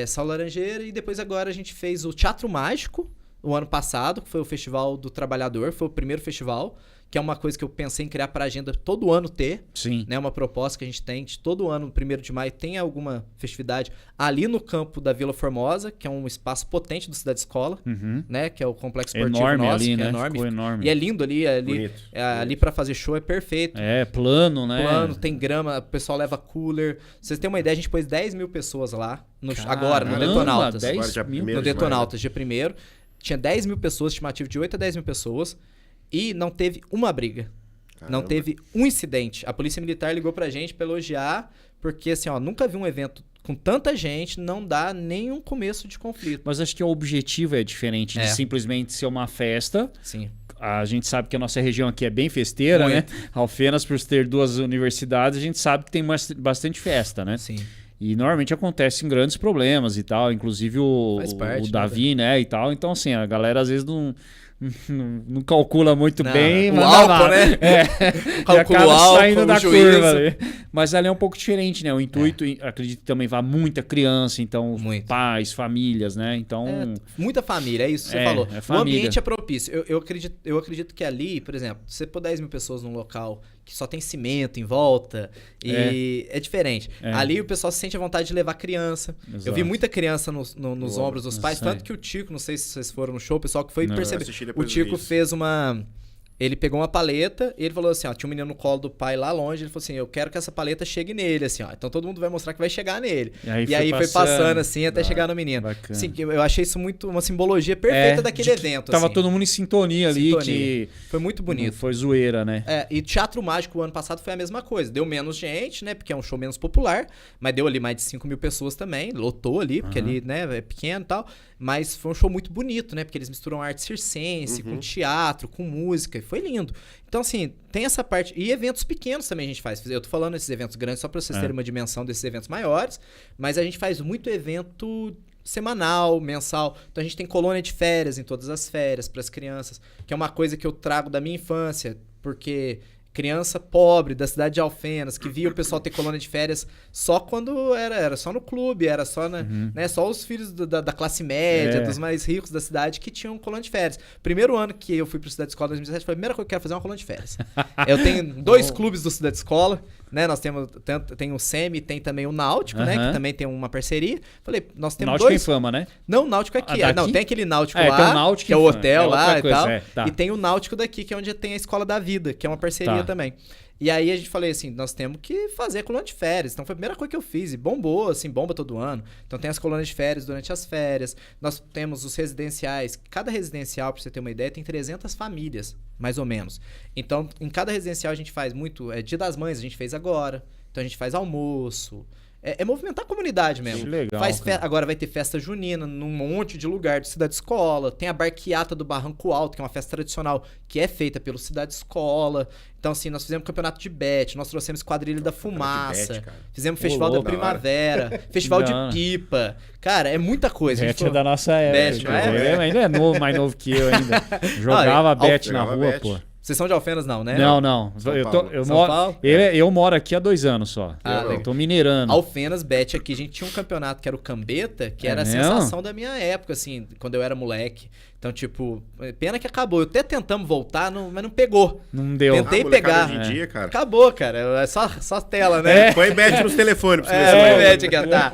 Saulo Laranjeira, e depois agora a gente fez o Teatro Mágico, o ano passado, que foi o Festival do Trabalhador, foi o primeiro festival, que é uma coisa que eu pensei em criar para a agenda todo ano ter. Sim. Né, uma proposta que a gente tem de todo ano, no 1º de maio, tem alguma festividade ali no campo da Vila Formosa, que é um espaço potente do Cidade Escola, né, que é o complexo esportivo enorme nosso, ali, que né? é enorme. Ficou enorme. E é lindo ali, ali para fazer show é perfeito. É, plano, né? Plano, tem grama, o pessoal leva cooler. Pra vocês terem uma ideia, a gente pôs 10 mil pessoas lá, agora, no Detonautas. Agora, no Detonautas, dia 1º. tinha 10 mil pessoas, estimativa de 8 a 10 mil pessoas, e não teve uma briga. Caramba. Não teve um incidente. A Polícia Militar ligou pra gente pra elogiar, porque assim, nunca vi um evento com tanta gente, não dá nenhum começo de conflito. Mas acho que o objetivo é diferente de simplesmente ser uma festa. Sim. A gente sabe que a nossa região aqui é bem festeira, né? Alfenas, por ter 2 universidades, a gente sabe que tem bastante festa, né? Sim. E normalmente acontecem grandes problemas e tal, inclusive o Davi, né, e tal. Então, assim, a galera às vezes não calcula muito bem. O álcool, né? E acaba saindo da curva ali. Mas ali é um pouco diferente, né? O intuito, acredito que também vai muita criança, então pais, famílias, né? Então... muita família, é isso que você falou. O ambiente é propício. Eu acredito que ali, por exemplo, se você pôr 10 mil pessoas num local que só tem cimento em volta, e é diferente. Ali o pessoal se sente à vontade de levar criança. Exato. Eu vi muita criança nos ombros dos pais, tanto que o Tico, não sei se vocês foram no show, o pessoal que foi perceber. O Tico fez uma... Ele pegou uma paleta e ele falou assim, tinha um menino no colo do pai lá longe, ele falou assim, eu quero que essa paleta chegue nele, assim, Então todo mundo vai mostrar que vai chegar nele. E aí foi passando assim até chegar no menino. Bacana. Assim, eu achei isso muito uma simbologia perfeita daquele evento. Tava todo mundo em sintonia ali. Que foi muito bonito. Foi zoeira, né? E Teatro Mágico o ano passado foi a mesma coisa. Deu menos gente, né? Porque é um show menos popular, mas deu ali mais de 5 mil pessoas também. Lotou ali, porque ali, né, é pequeno e tal. Mas foi um show muito bonito, né? Porque eles misturam arte circense com teatro, com música. E foi lindo. Então, assim, tem essa parte. E eventos pequenos também a gente faz. Eu tô falando desses eventos grandes só para vocês terem uma dimensão desses eventos maiores. Mas a gente faz muito evento semanal, mensal. Então a gente tem colônia de férias em todas as férias para as crianças, que é uma coisa que eu trago da minha infância, porque... Criança pobre da cidade de Alfenas, que via o pessoal ter colônia de férias só quando era só no clube, era só, né, só os filhos da classe média, dos mais ricos da cidade que tinham colônia de férias. Primeiro ano que eu fui para o Cidade Escola em 2017, foi a primeira coisa que eu quero fazer uma colônia de férias. Eu tenho 2 clubes do Cidade Escola, né? Nós temos tem o SEMI, tem também o Náutico, né? Que também tem uma parceria. Falei, nós temos Náutico 2... Náutico em Fama, né? Não, Náutico aqui. Não, tem aquele Náutico lá, Náutico que é o hotel lá e tal. E tem o Náutico daqui, que é onde tem a Escola da Vida, que é uma parceria também. E aí a gente falei assim, nós temos que fazer a colônia de férias. Então foi a primeira coisa que eu fiz. E bombou, assim, bomba todo ano. Então tem as colônias de férias durante as férias. Nós temos os residenciais. Cada residencial, pra você ter uma ideia, tem 300 famílias, mais ou menos. Então, em cada residencial a gente faz muito... Dia das Mães a gente fez agora. Então a gente faz almoço. É movimentar a comunidade mesmo. Que legal. Agora vai ter festa junina num monte de lugar de Cidade Escola. Tem a Barquiata do Barranco Alto, que é uma festa tradicional que é feita pelo Cidade Escola. Então, assim, nós fizemos campeonato de bete, nós trouxemos quadrilha da fumaça, fizemos festival da primavera, festival de pipa. Cara, é muita coisa. Bete é da nossa época. Bete, não é? Ele é novo, mais novo que eu ainda. Jogava bete na rua, pô. Vocês são de Alfenas, não, né? Não. Eu moro aqui há 2 anos só. Eu tô mineirando. Alfenas, Bet aqui, a gente tinha um campeonato que era o Cambeta, que era a sensação da minha época, assim, quando eu era moleque. Então, tipo, pena que acabou. Até tentamos voltar, mas não pegou. Não deu. Tentei pegar. Hoje em dia, cara. Acabou, cara. É só tela, né? Põe bet nos telefones pra você ver. Põe bet aqui, tá.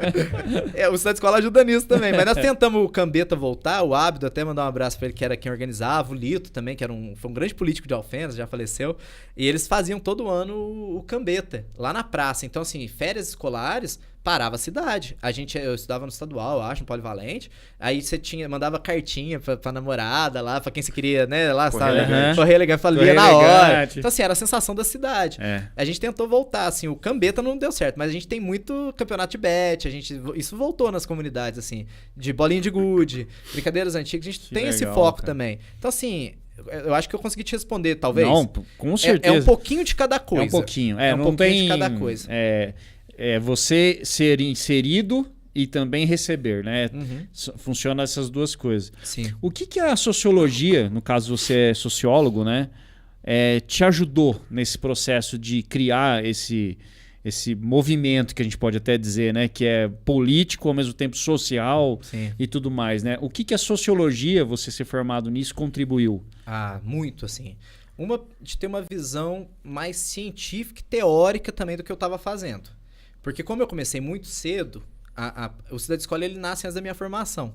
O Cidade Escola ajuda nisso também. Mas nós tentamos o Cambeta voltar, o Ábido, até mandar um abraço pra ele, que era quem organizava, o Lito também, que foi um grande político de Alfenas, já faleceu. E eles faziam todo ano o Cambeta, lá na praça. Então, assim, férias escolares... Parava a cidade. Eu estudava no estadual, eu acho, no Polivalente. Aí você mandava cartinha pra namorada lá, pra quem você queria, né? Lá, Correio Elegante, lia na hora. Então, assim, era a sensação da cidade. A gente tentou voltar, assim, o Cambeta não deu certo, mas a gente tem muito campeonato de bet, isso voltou nas comunidades, assim, de bolinha de gude, brincadeiras antigas, a gente tem esse foco também. Então, assim... Eu acho que eu consegui te responder, talvez. Não, com certeza. É um pouquinho de cada coisa. É um pouquinho. É um pouquinho de cada coisa. Você ser inserido e também receber, né? Funciona essas duas coisas. Sim. O que a sociologia, no caso você é sociólogo, né? Te ajudou nesse processo de criar esse movimento que a gente pode até dizer, né? Que é político, ao mesmo tempo social. Sim. E tudo mais, né? O que a sociologia, você ser formado nisso, contribuiu? Muito, assim. De ter uma visão mais científica e teórica também do que eu estava fazendo. Porque como eu comecei muito cedo, o Cidade Escola ele nasce antes da minha formação.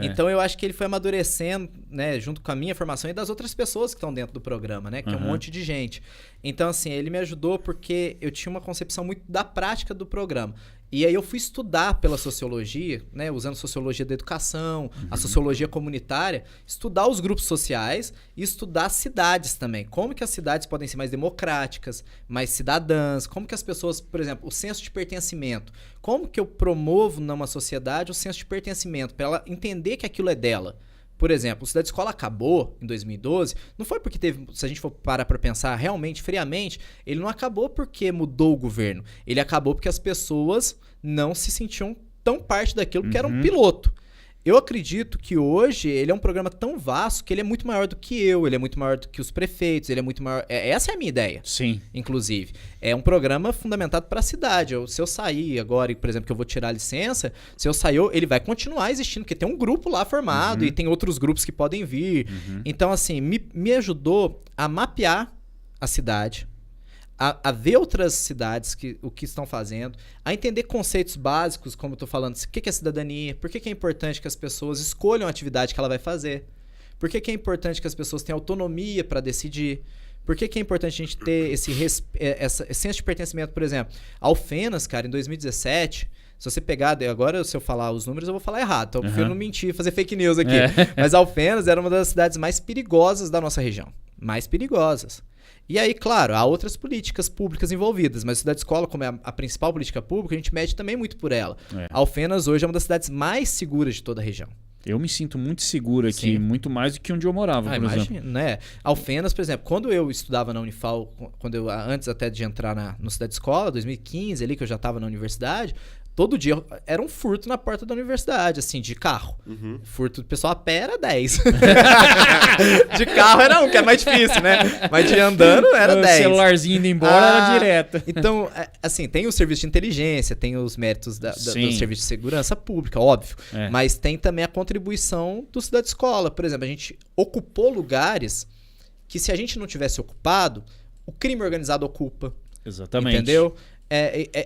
Então eu acho que ele foi amadurecendo, né, junto com a minha formação e das outras pessoas que estão dentro do programa, né, que é um monte de gente. Então, assim, ele me ajudou porque eu tinha uma concepção muito da prática do programa. E aí eu fui estudar pela sociologia, né, usando sociologia da educação, a sociologia comunitária, estudar os grupos sociais e estudar as cidades também. Como que as cidades podem ser mais democráticas, mais cidadãs, como que as pessoas, por exemplo, o senso de pertencimento. Como que eu promovo numa sociedade o senso de pertencimento, para ela entender que aquilo é dela. Por exemplo, o Cidade Escola acabou em 2012, não foi porque teve, se a gente for parar para pensar realmente, friamente, ele não acabou porque mudou o governo. Ele acabou porque as pessoas não se sentiam tão parte daquilo porque era um piloto. Eu acredito que hoje ele é um programa tão vasto que ele é muito maior do que eu, ele é muito maior do que os prefeitos, ele é muito maior... Essa é a minha ideia. Sim. Inclusive. É um programa fundamentado para a cidade. Se eu sair agora, por exemplo, que eu vou tirar a licença, se eu sair, ele vai continuar existindo, porque tem um grupo lá formado e tem outros grupos que podem vir. Então, assim, me ajudou a mapear a cidade, a ver outras cidades, o que estão fazendo, a entender conceitos básicos, como eu estou falando, o que é cidadania, por que é importante que as pessoas escolham a atividade que ela vai fazer, por que é importante que as pessoas tenham autonomia para decidir, por que é importante a gente ter esse senso de pertencimento, por exemplo. Alfenas, cara, em 2017... Se você pegar, agora se eu falar os números eu vou falar errado, então eu prefiro não mentir, fazer fake news aqui. Mas Alfenas era uma das cidades mais perigosas da nossa região. Mais perigosas. E aí, claro, há outras políticas públicas envolvidas, mas a Cidade Escola, como é a principal política pública, a gente mede também muito por ela. Alfenas hoje é uma das cidades mais seguras de toda a região. Eu me sinto muito seguro aqui, muito mais do que onde eu morava, por exemplo. Né? Alfenas, por exemplo, quando eu estudava na Unifal, antes até de entrar no Cidade Escola, 2015, ali que eu já estava na universidade, todo dia era um furto na porta da universidade, assim, de carro. Furto do pessoal a pé era 10. De carro era 1, que é mais difícil, né? Mas de andando era 10. O celularzinho indo embora era direto. Então, assim, tem o serviço de inteligência, tem os méritos do serviço de segurança pública, óbvio. Mas tem também a contribuição do Cidade Escola. Por exemplo, a gente ocupou lugares que, se a gente não tivesse ocupado, o crime organizado ocupa. Exatamente. Entendeu?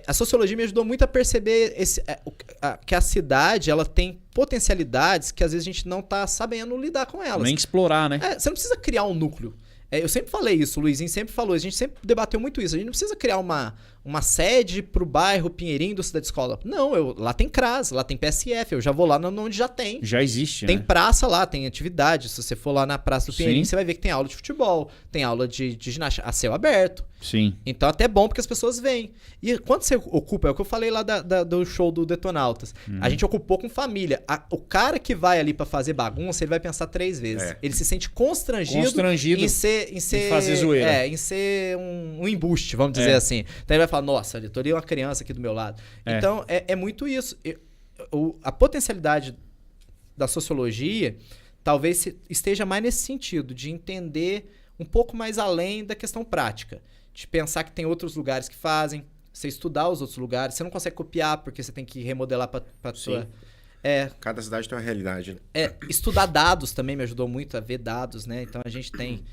A sociologia me ajudou muito a perceber que a cidade ela tem potencialidades que às vezes a gente não está sabendo lidar com elas. Nem explorar, né? Você não precisa criar um núcleo. Eu sempre falei isso, o Luizinho sempre falou, a gente sempre debateu muito isso. A gente não precisa criar uma sede pro bairro Pinheirinho do Cidade Escola. Não, lá tem CRAS, lá tem PSF, eu já vou lá onde já tem. Já existe, Tem né? praça lá, tem atividade. Se você for lá na Praça do Pinheirinho, você vai ver que tem aula de futebol, tem aula de ginástica a céu aberto. Sim. Então até bom porque as pessoas vêm. E quando você ocupa, é o que eu falei lá do show do Detonautas. A gente ocupou com família. O cara que vai ali pra fazer bagunça, ele vai pensar 3 vezes. Ele se sente constrangido em fazer zoeira. Em ser um embuste, vamos dizer assim. Então ele vai falar, nossa, eu tô ali uma criança aqui do meu lado. Então é muito isso. A potencialidade da sociologia talvez esteja mais nesse sentido, de entender um pouco mais além da questão prática. De pensar que tem outros lugares que fazem, você estudar os outros lugares, você não consegue copiar porque você tem que remodelar para sua... Cada cidade tem uma realidade, né? Estudar dados também me ajudou muito a ver dados, né? Então a gente tem...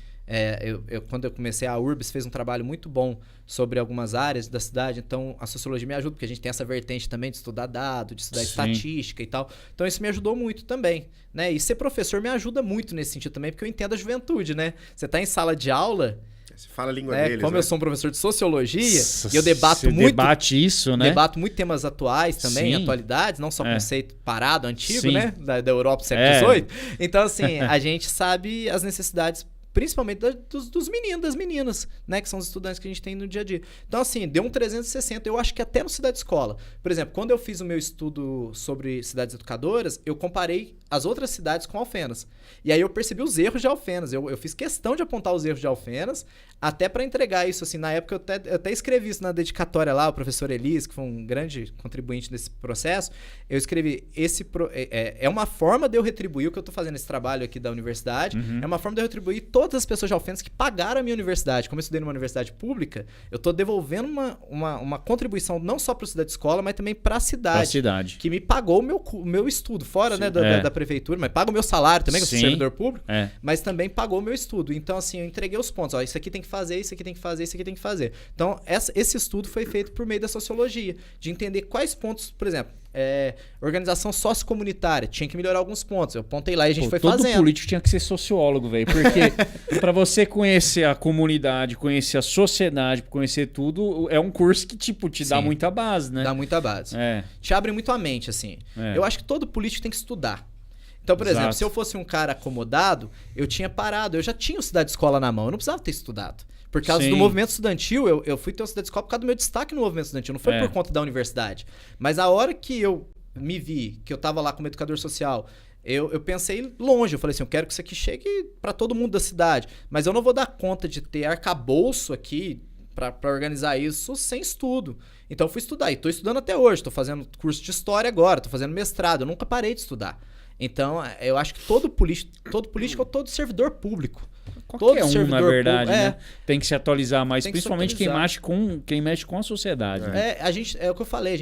quando eu comecei, a URBS fez um trabalho muito bom sobre algumas áreas da cidade, então a sociologia me ajuda, porque a gente tem essa vertente também de estudar dado, de estudar estatística e tal. Então isso me ajudou muito também, né? E ser professor me ajuda muito nesse sentido também, porque eu entendo a juventude, né? Você tá em sala de aula... Você fala a língua deles, como né? eu sou um professor de sociologia, e eu debato muito... debate isso, né? Debato muito temas atuais também, atualidades, não só conceito parado, antigo, né? Da Europa do século XVIII. Então, assim, a gente sabe as necessidades, principalmente dos meninos, das meninas, né? Que são os estudantes que a gente tem no dia a dia. Então, assim, deu um 360. Eu acho que até no Cidade Escola. Por exemplo, quando eu fiz o meu estudo sobre cidades educadoras, eu comparei as outras cidades com Alfenas. E aí eu percebi os erros de Alfenas. Eu fiz questão de apontar os erros de Alfenas, até para entregar isso, assim. Na época, eu até escrevi isso na dedicatória lá, o professor Elis, que foi um grande contribuinte nesse processo. Eu escrevi, é uma forma de eu retribuir o que eu estou fazendo esse trabalho aqui da universidade, é uma forma de eu retribuir todas as pessoas de Alfenas que pagaram a minha universidade. Como eu estudei numa universidade pública, eu estou devolvendo uma contribuição não só para o Cidade Escola, mas também para a cidade. Que me pagou o meu estudo, fora, né, da prefeitura, mas paga o meu salário também, que eu sou servidor público, mas também pagou o meu estudo. Então, assim, eu entreguei os pontos. Ó, isso aqui tem que fazer, isso aqui tem que fazer, isso aqui tem que fazer. Então, esse estudo foi feito por meio da sociologia, de entender quais pontos, por exemplo, Organização sociocomunitária, tinha que melhorar alguns pontos. Eu apontei lá e a gente foi todo fazendo. Todo político tinha que ser sociólogo, velho. Porque para você conhecer a comunidade, conhecer a sociedade, conhecer tudo, é um curso que, tipo, te dá muita base, né? Dá muita base. Te abre muito a mente, assim. Eu acho que todo político tem que estudar. Então, por exemplo, se eu fosse um cara acomodado, eu tinha parado. Eu já tinha o Cidade Escola na mão. Eu não precisava ter estudado. Por causa do movimento estudantil, eu fui ter o Cidade Escola por causa do meu destaque no movimento estudantil. Não foi por conta da universidade. Mas a hora que eu me vi, que eu tava lá como educador social, eu pensei longe. Eu falei assim, eu quero que isso aqui chegue para todo mundo da cidade. Mas eu não vou dar conta de ter arcabouço aqui para organizar isso sem estudo. Então eu fui estudar. E tô estudando até hoje. Tô fazendo curso de história agora. Tô fazendo mestrado. Eu nunca parei de estudar. Então, eu acho que todo político ou todo servidor público. Qualquer um, na verdade, né? Tem que se atualizar mais, principalmente quem mexe com a sociedade. Né? É o que eu falei,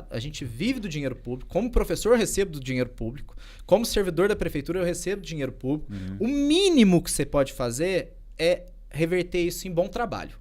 a gente vive do dinheiro público. Como professor, eu recebo do dinheiro público. Como servidor da prefeitura, eu recebo do dinheiro público. O mínimo que você pode fazer é reverter isso em bom trabalho.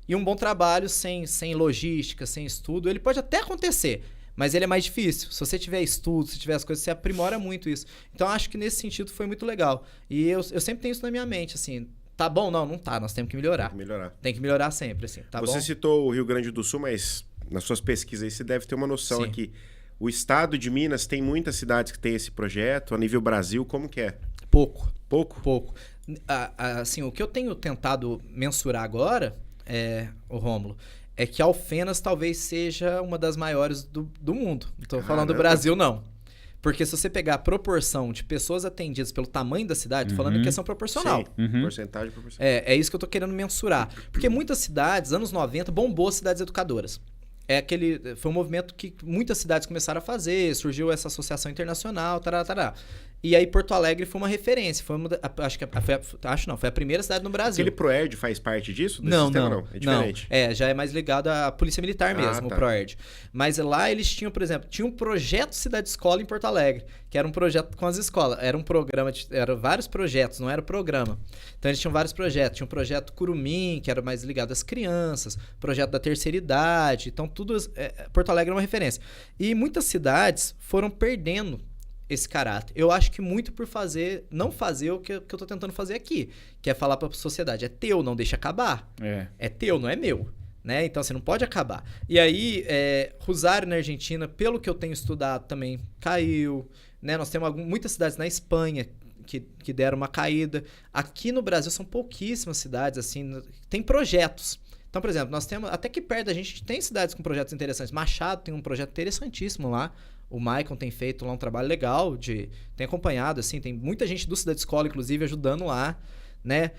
E um bom trabalho sem logística, sem estudo, ele pode até acontecer. Mas ele é mais difícil. Se você tiver estudo, se tiver as coisas, você aprimora muito isso. Então, acho que nesse sentido foi muito legal. E eu sempre tenho isso na minha mente, assim. Tá bom? Não tá. Nós temos que melhorar. Tem que melhorar sempre, assim. Tá você bom? citou o Rio Grande do Sul, mas nas suas pesquisas aí você deve ter uma noção aqui. O estado de Minas tem muitas cidades que tem esse projeto. A nível Brasil, como que é? Pouco. Assim, o que eu tenho tentado mensurar agora, o Rômulo, é que Alfenas talvez seja uma das maiores do mundo. Não tô falando do Brasil, não. Porque se você pegar a proporção de pessoas atendidas pelo tamanho da cidade, tô falando em questão proporcional. Porcentagem proporcional. É isso que eu tô querendo mensurar. Porque muitas cidades, anos 90, bombou as cidades educadoras. Foi um movimento que muitas cidades começaram a fazer, surgiu essa associação internacional, tarará. E aí Porto Alegre foi uma referência, foi a primeira cidade no Brasil. Aquele Proerd faz parte disso? Não. É diferente? Não. Já é mais ligado à Polícia Militar mesmo, o Proerd. Mas lá eles tinham, por exemplo, um projeto Cidade Escola em Porto Alegre, que era um projeto com as escolas. Era um programa, eram vários projetos, não era programa. Então eles tinham vários projetos. Tinha um projeto Curumim, que era mais ligado às crianças, projeto da terceira idade. Então Porto Alegre é uma referência. E muitas cidades foram perdendo esse caráter. Eu acho que muito por não fazer o que eu tô tentando fazer aqui, que é falar para a sociedade, é teu, não deixa acabar. É teu, não é meu. Né? Então, você não pode acabar. E aí, Rosário, na Argentina, pelo que eu tenho estudado também, caiu. Né? Nós temos muitas cidades na Espanha que deram uma caída. Aqui no Brasil são pouquíssimas cidades, assim, tem projetos. Então, por exemplo, nós temos, até que perto da gente tem cidades com projetos interessantes. Machado tem um projeto interessantíssimo lá. O Maicon tem feito lá um trabalho legal, tem acompanhado, assim, tem muita gente do Cidade Escola, inclusive, ajudando lá, né?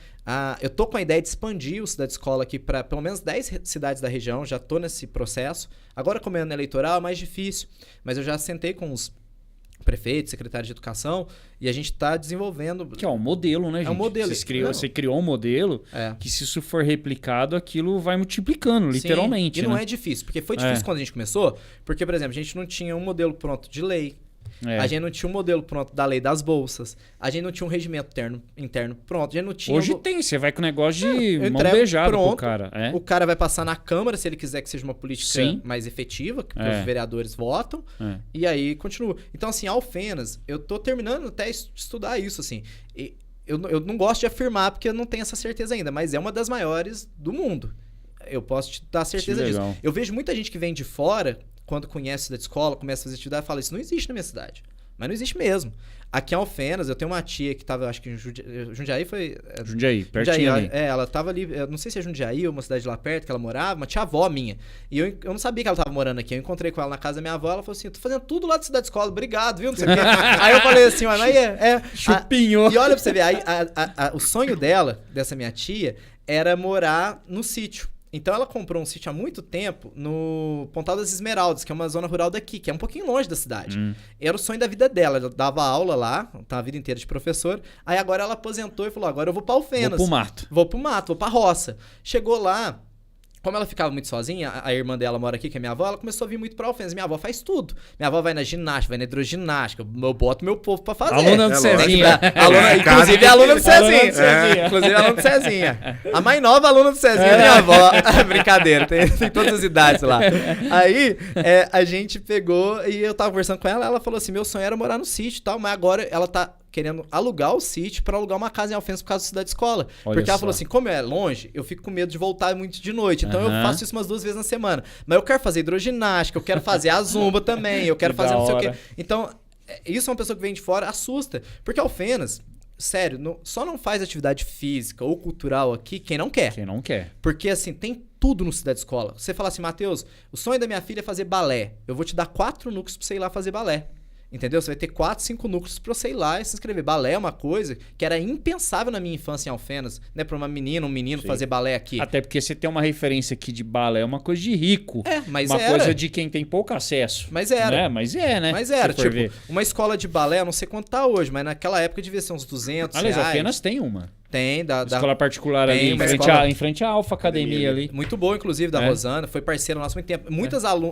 Eu tô com a ideia de expandir o Cidade Escola aqui para pelo menos 10 cidades da região, já tô nesse processo. Agora, como é ano eleitoral, é mais difícil, mas eu já sentei com os prefeitos, secretários de educação, e a gente está desenvolvendo... Que é um modelo, né, gente? É um modelo. Você criou um modelo que, se isso for replicado, aquilo vai multiplicando, literalmente. Sim, e não é difícil, porque foi difícil quando a gente começou, porque, por exemplo, a gente não tinha um modelo pronto de lei, a gente não tinha um modelo pronto da lei das bolsas, a gente não tinha um regimento interno pronto, a gente não tinha... Hoje tem, você vai com o negócio de mão beijada pro cara. O cara vai passar na Câmara, se ele quiser que seja uma política mais efetiva, que os vereadores votam, e aí continua. Então, assim, Alfenas, eu tô terminando até estudar isso, assim, eu não gosto de afirmar, porque eu não tenho essa certeza ainda, mas é uma das maiores do mundo. Eu posso te dar certeza disso. Eu vejo muita gente que vem de fora... Quando conhece da escola, começa a fazer atividade, fala, isso não existe na minha cidade. Mas não existe mesmo. Aqui em Alfenas, eu tenho uma tia que estava, acho que em Jundiaí foi... Jundiaí, pertinho ali. Ela estava ali, eu não sei se é Jundiaí ou uma cidade lá perto que ela morava, uma tia-avó minha. E eu não sabia que ela estava morando aqui. Eu encontrei com ela na casa da minha avó, ela falou assim, tô fazendo tudo lá da cidade escola, obrigado, viu? Não sei o quê. Aí eu falei assim, mas chupinho. E olha pra você ver, aí o sonho dela, dessa minha tia, era morar no sítio. Então ela comprou um sítio há muito tempo no Pontal das Esmeraldas, que é uma zona rural daqui, que é um pouquinho longe da cidade. Era o sonho da vida dela. Ela dava aula lá, tá a vida inteira de professor. Aí agora ela aposentou e falou, agora eu vou pra Alfenas. Vou pro mato. Vou pro mato, vou pra roça. Chegou lá, Como ela ficava muito sozinha, a irmã dela mora aqui, que é minha avó, ela começou a vir muito pra UFENS. Minha avó faz tudo. Minha avó vai na ginástica, vai na hidroginástica. Eu boto meu povo pra fazer. Aluna do Cezinha. Inclusive é aluna do Cezinha. Inclusive é aluna do Cezinha. A mais nova aluna do Cezinha é minha avó. Brincadeira, tem todas as idades lá. Aí, a gente pegou e eu tava conversando com ela falou assim, meu sonho era morar no sítio e tal, mas agora ela tá querendo alugar o sítio pra alugar uma casa em Alfenas por causa da cidade escola. Porque ela falou assim, como é longe, eu fico com medo de voltar muito de noite. Então eu faço isso umas 2 vezes na semana. Mas eu quero fazer hidroginástica, eu quero fazer a zumba também, eu quero fazer não sei o quê. Então, isso é uma pessoa que vem de fora, assusta. Porque Alfenas, sério, só não faz atividade física ou cultural aqui quem não quer. Quem não quer. Porque assim, tem tudo no Cidade Escola. Você fala assim, Matheus, o sonho da minha filha é fazer balé. Eu vou te dar 4 núcleos pra você ir lá fazer balé. Entendeu? Você vai ter 4, 5 núcleos pra você ir lá e se inscrever. Balé é uma coisa que era impensável na minha infância em Alfenas, né? Pra uma menina, um menino fazer balé aqui. Até porque você tem uma referência aqui de balé, é uma coisa de rico. Mas uma coisa de quem tem pouco acesso. Mas era. Né? Mas era. Tipo, uma escola de balé, eu não sei quanto tá hoje, mas naquela época devia ser uns 200 reais. Aliás, Alfenas tem uma. Tem, escola particular ali, em frente à Alfa Academia ali. Muito boa, inclusive, da Rosana. Foi parceira nossa há muito tempo.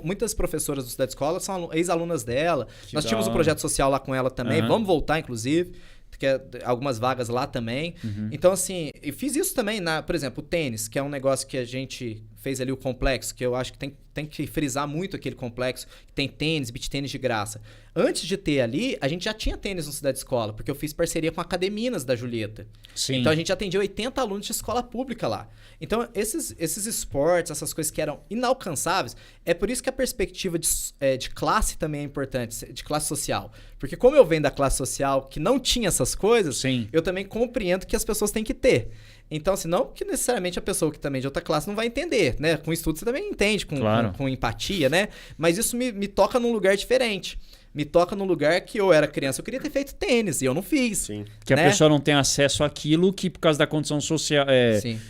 Muitas professoras do Cidade Escola são ex-alunas dela. Nós tínhamos um projeto social lá com ela também. Vamos voltar, inclusive. Que é algumas vagas lá também. Então, assim, eu fiz isso também, por exemplo, o tênis, que é um negócio que a gente fez ali o complexo, que eu acho que tem que frisar muito aquele complexo, que tem tênis, beach tênis de graça. Antes de ter ali, a gente já tinha tênis no Cidade Escola, porque eu fiz parceria com a Academinas da Julieta. Sim. Então a gente atendia 80 alunos de escola pública lá. Então esses esportes, essas coisas que eram inalcançáveis, é por isso que a perspectiva de classe também é importante, de classe social. Porque como eu venho da classe social que não tinha essas coisas, eu também compreendo que as pessoas têm que ter. Então, assim, não que necessariamente a pessoa que também é de outra classe não vai entender, né? Com estudo você também entende, com empatia, né? Mas isso me toca num lugar diferente. Me toca num lugar que eu era criança, eu queria ter feito tênis e eu não fiz. Sim. Que a pessoa não tem acesso àquilo que, por causa da condição social,